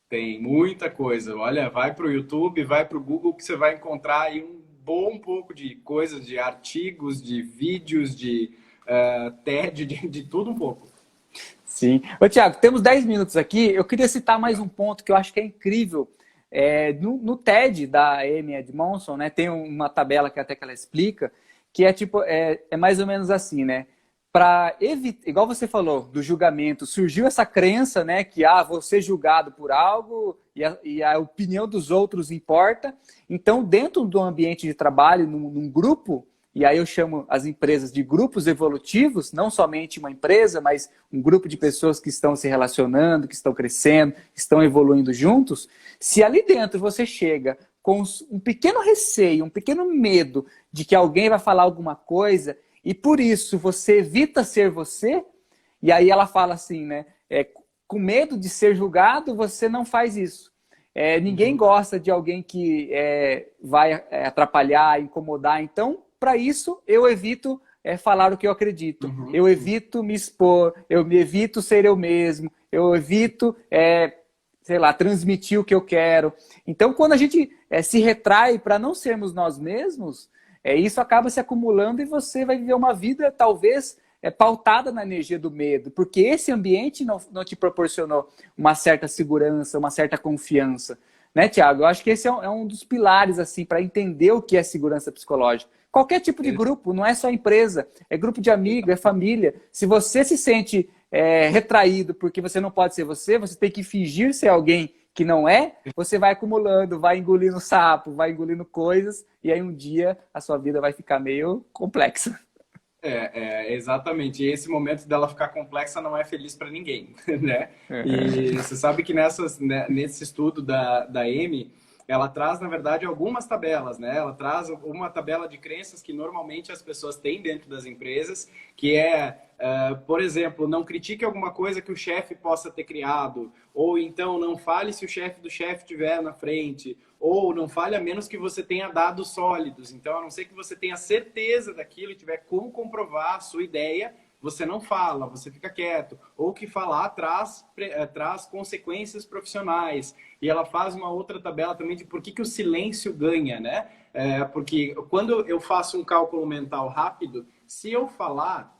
Tem muita coisa. Olha, vai para o YouTube, vai para o Google que você vai encontrar aí um bom pouco de coisas, de artigos, de vídeos, de TED, de tudo um pouco. Sim. Ô, Thiago, temos 10 minutos aqui. Eu queria citar mais um ponto que eu acho que é incrível. No TED da Amy Edmondson, né, tem uma tabela que até que ela explica, que é tipo, é mais ou menos assim, né? Para evitar, igual você falou, do julgamento, surgiu essa crença, né, que vou ser julgado por algo e a opinião dos outros importa. Então, dentro do ambiente de trabalho, num grupo, e aí eu chamo as empresas de grupos evolutivos, não somente uma empresa, mas um grupo de pessoas que estão se relacionando, que estão crescendo, que estão evoluindo juntos. Se ali dentro você chega com um pequeno receio, um pequeno medo de que alguém vai falar alguma coisa, e por isso você evita ser você, e aí ela fala assim, né? Com medo de ser julgado, você não faz isso. Ninguém gosta de alguém que vai atrapalhar, incomodar. Então, para isso, eu evito falar o que eu acredito. Eu evito me expor, eu me evito ser eu mesmo, eu evito, sei lá, transmitir o que eu quero. Então, quando a gente se retrai para não sermos nós mesmos, isso acaba se acumulando e você vai viver uma vida, talvez, pautada na energia do medo, porque esse ambiente não te proporcionou uma certa segurança, uma certa confiança. Né, Tiago? Eu acho que esse é um dos pilares assim, para entender o que é segurança psicológica. Qualquer tipo de grupo, não é só empresa, é grupo de amigos, é família. Se você se sente retraído porque você não pode ser você, você tem que fingir ser alguém que não é, você vai acumulando, vai engolindo sapo, vai engolindo coisas, e aí um dia a sua vida vai ficar meio complexa. Exatamente. E esse momento dela ficar complexa não é feliz para ninguém, né? E você sabe que nesse estudo da Amy, ela traz, na verdade, algumas tabelas, né? Ela traz uma tabela de crenças que normalmente as pessoas têm dentro das empresas, que por exemplo, não critique alguma coisa que o chefe possa ter criado, ou então não fale se o chefe do chefe estiver na frente, ou não fale a menos que você tenha dados sólidos. Então, a não ser que você tenha certeza daquilo e tiver como comprovar a sua ideia, você não fala, você fica quieto. Ou que falar traz consequências profissionais. E ela faz uma outra tabela também de por que o silêncio ganha, né? Porque quando eu faço um cálculo mental rápido, se eu falar,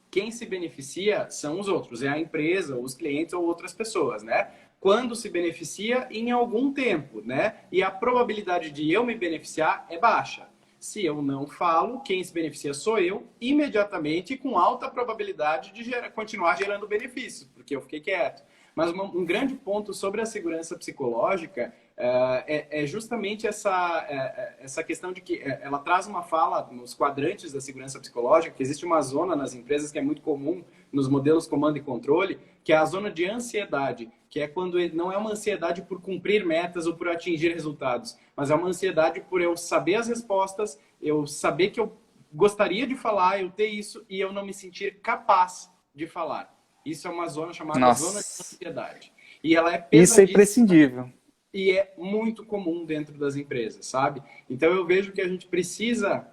quem se beneficia são os outros. É a empresa, os clientes ou outras pessoas, né? Quando se beneficia, em algum tempo, né? E a probabilidade de eu me beneficiar é baixa. Se eu não falo, quem se beneficia sou eu, imediatamente, com alta probabilidade de continuar gerando benefícios, porque eu fiquei quieto. Mas um grande ponto sobre a segurança psicológica é justamente essa questão de que ela traz uma fala nos quadrantes da segurança psicológica, que existe uma zona nas empresas que é muito comum nos modelos comando e controle, que é a zona de ansiedade, que é quando não é uma ansiedade por cumprir metas ou por atingir resultados, mas é uma ansiedade por eu saber as respostas, eu saber que eu gostaria de falar, eu ter isso e eu não me sentir capaz de falar. Isso é uma zona chamada zona de ansiedade. E ela é pesadíssima. Isso é imprescindível. E é muito comum dentro das empresas, sabe? Então eu vejo que a gente precisa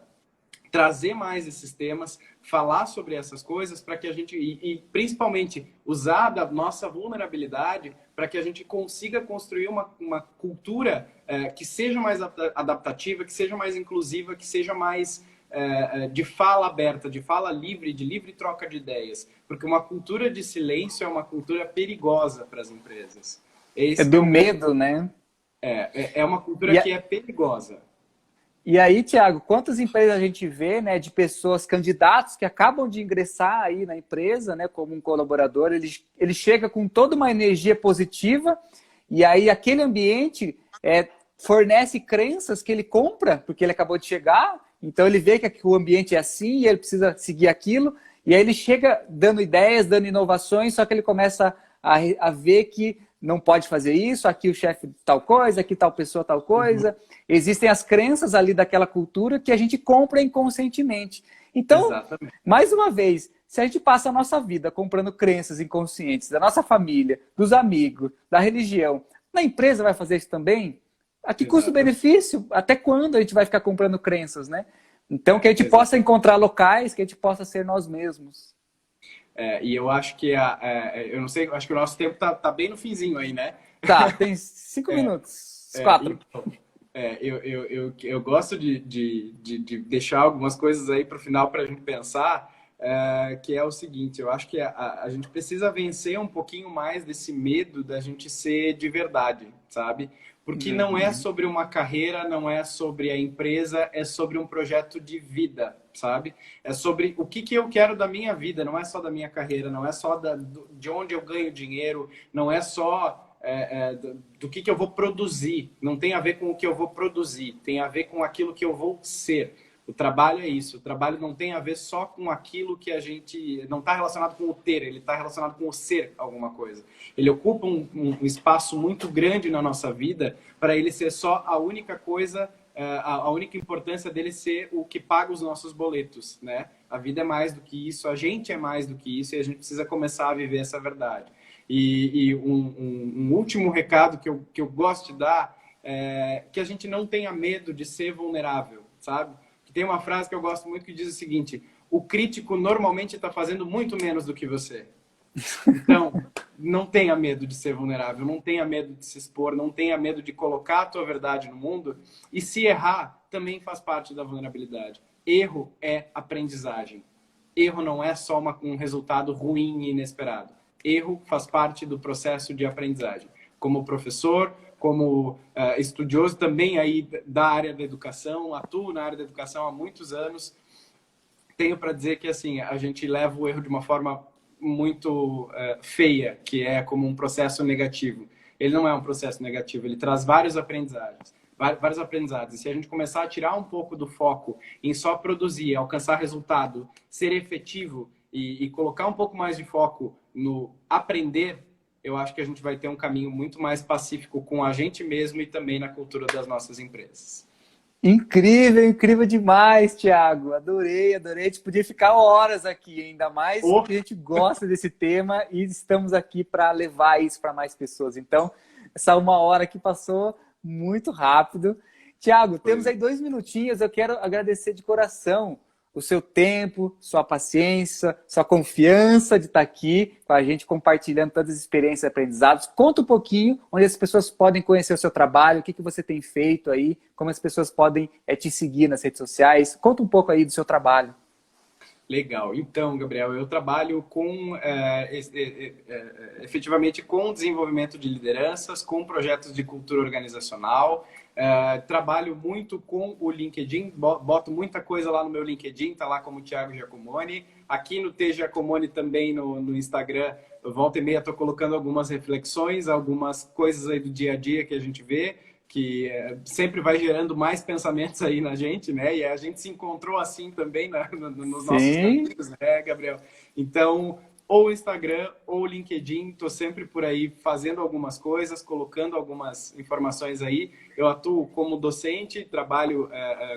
trazer mais esses temas, falar sobre essas coisas para que a gente, e principalmente usar da nossa vulnerabilidade para que a gente consiga construir uma cultura que seja mais adaptativa, que seja mais inclusiva, que seja mais de fala aberta, de fala livre, de livre troca de ideias. Porque uma cultura de silêncio é uma cultura perigosa para as empresas. É do medo, né? É uma cultura que é perigosa. E aí, Tiago, quantas empresas a gente vê, né, de pessoas, candidatos que acabam de ingressar aí na empresa, né, como um colaborador, ele chega com toda uma energia positiva e aí aquele ambiente fornece crenças que ele compra, porque ele acabou de chegar, então ele vê que o ambiente é assim e ele precisa seguir aquilo, e aí ele chega dando ideias, dando inovações, só que ele começa a ver que não pode fazer isso, aqui o chefe tal coisa, aqui tal pessoa tal coisa. Existem as crenças ali daquela cultura que a gente compra inconscientemente. Então, exatamente, mais uma vez, se a gente passa a nossa vida comprando crenças inconscientes da nossa família, dos amigos, da religião, na empresa vai fazer isso também? A que custo-benefício? Até quando a gente vai ficar comprando crenças, né? Então, que a gente possa encontrar locais, que a gente possa ser nós mesmos. E eu acho que eu não sei, acho que o nosso tempo tá bem no finzinho aí, né? Tá, tem 5 minutos, 4. Então, eu gosto de deixar algumas coisas aí para o final para a gente pensar, que é o seguinte, eu acho que a gente precisa vencer um pouquinho mais desse medo da gente ser de verdade, sabe? Porque não é sobre uma carreira, não é sobre a empresa, é sobre um projeto de vida, sabe? É sobre o que eu quero da minha vida, não é só da minha carreira, não é só de onde eu ganho dinheiro, não é só do que eu vou produzir. Não tem a ver com o que eu vou produzir, tem a ver com aquilo que eu vou ser. O trabalho é isso. O trabalho não tem a ver só com aquilo que a gente... Não está relacionado com o ter, ele está relacionado com o ser alguma coisa. Ele ocupa um espaço muito grande na nossa vida para ele ser só a única coisa, a única importância dele ser o que paga os nossos boletos, né? A vida é mais do que isso, a gente é mais do que isso e a gente precisa começar a viver essa verdade. E um último recado que eu gosto de dar é que a gente não tenha medo de ser vulnerável, sabe? Que tem uma frase que eu gosto muito que diz o seguinte: o crítico normalmente está fazendo muito menos do que você. Então, não tenha medo de ser vulnerável, não tenha medo de se expor, não tenha medo de colocar a tua verdade no mundo. E se errar, também faz parte da vulnerabilidade. Erro é aprendizagem. Erro não é só um resultado ruim e inesperado. Erro faz parte do processo de aprendizagem. Como professor, como estudioso também aí da área da educação, atuo na área da educação há muitos anos, tenho para dizer que assim, a gente leva o erro de uma forma muito feia, que é como um processo negativo. Ele não é um processo negativo, ele traz vários aprendizados. Vários aprendizados. E se a gente começar a tirar um pouco do foco em só produzir, alcançar resultado, ser efetivo e colocar um pouco mais de foco no aprender, eu acho que a gente vai ter um caminho muito mais pacífico com a gente mesmo e também na cultura das nossas empresas. Incrível, incrível demais, Thiago. Adorei, adorei. A gente podia ficar horas aqui, ainda mais porque a gente gosta desse tema e estamos aqui para levar isso para mais pessoas. Então, essa 1 hora aqui passou muito rápido. Thiago, temos aí 2 minutinhos. Eu quero agradecer de coração o seu tempo, sua paciência, sua confiança de estar aqui com a gente, compartilhando todas as experiências e aprendizados. Conta um pouquinho onde as pessoas podem conhecer o seu trabalho, o que você tem feito aí, como as pessoas podem te seguir nas redes sociais. Conta um pouco aí do seu trabalho. Legal. Então, Gabriel, eu trabalho com efetivamente com desenvolvimento de lideranças, com projetos de cultura organizacional. Trabalho muito com o LinkedIn, boto muita coisa lá no meu LinkedIn, tá lá como Thiago Giacomoni. Aqui no T Giacomoni também no Instagram, volta e meia estou colocando algumas reflexões, algumas coisas aí do dia a dia que a gente vê, que sempre vai gerando mais pensamentos aí na gente, né? E a gente se encontrou assim também nos nossos caminhos, né, Gabriel? Então, ou o Instagram ou o LinkedIn, estou sempre por aí fazendo algumas coisas, colocando algumas informações aí. Eu atuo como docente, trabalho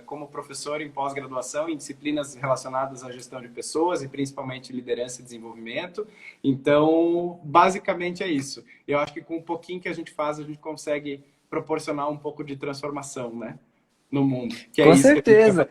como professor em pós-graduação, em disciplinas relacionadas à gestão de pessoas e principalmente liderança e desenvolvimento. Então, basicamente é isso. Eu acho que com um pouquinho que a gente faz, a gente consegue proporcionar um pouco de transformação, né, no mundo. Que é com isso certeza.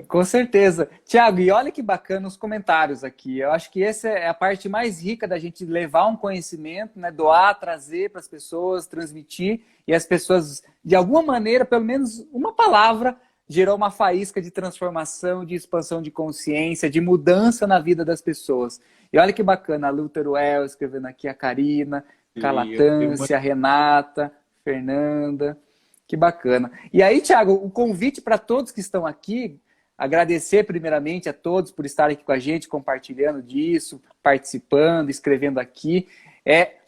Com certeza. Tiago, e olha que bacana os comentários aqui. Eu acho que essa é a parte mais rica da gente levar um conhecimento, né, doar, trazer para as pessoas, transmitir, e as pessoas, de alguma maneira, pelo menos uma palavra, gerou uma faísca de transformação, de expansão de consciência, de mudança na vida das pessoas. E olha que bacana, a Luteruel escrevendo aqui, a Karina, Calatância, a Renata, Fernanda, que bacana. E aí, Thiago, o convite para todos que estão aqui, agradecer primeiramente a todos por estarem aqui com a gente, compartilhando disso, participando, escrevendo aqui,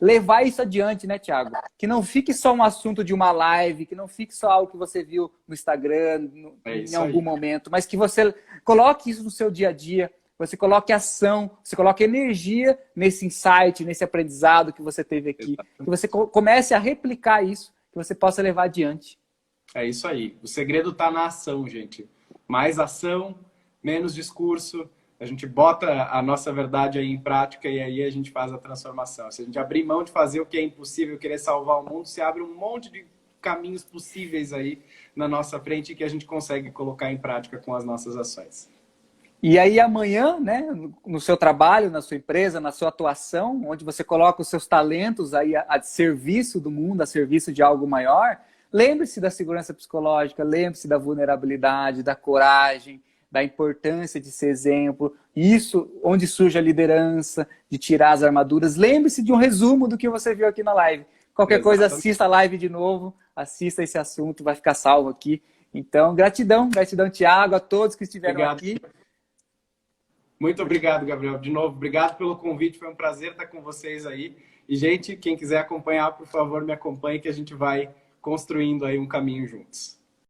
levar isso adiante, né, Thiago? Que não fique só um assunto de uma live, que não fique só algo que você viu no Instagram, em algum momento, mas que você coloque isso no seu dia a dia, você coloque ação, você coloque energia nesse insight, nesse aprendizado que você teve aqui. Que você comece a replicar isso, que você possa levar adiante. É isso aí. O segredo está na ação, gente. Mais ação, menos discurso. A gente bota a nossa verdade aí em prática e aí a gente faz a transformação. Se a gente abrir mão de fazer o que é impossível, querer salvar o mundo, se abre um monte de caminhos possíveis aí na nossa frente que a gente consegue colocar em prática com as nossas ações. E aí amanhã, né, no seu trabalho, na sua empresa, na sua atuação, onde você coloca os seus talentos aí a serviço do mundo, a serviço de algo maior, lembre-se da segurança psicológica, lembre-se da vulnerabilidade, da coragem, da importância de ser exemplo, isso onde surge a liderança, de tirar as armaduras. Lembre-se de um resumo do que você viu aqui na live. Qualquer coisa, assista a live de novo, assista esse assunto, vai ficar salvo aqui. Então, gratidão, Thiago, a todos que estiveram aqui. Muito obrigado, Gabriel. De novo, obrigado pelo convite. Foi um prazer estar com vocês aí. E, gente, quem quiser acompanhar, por favor, me acompanhe que a gente vai construindo aí um caminho juntos.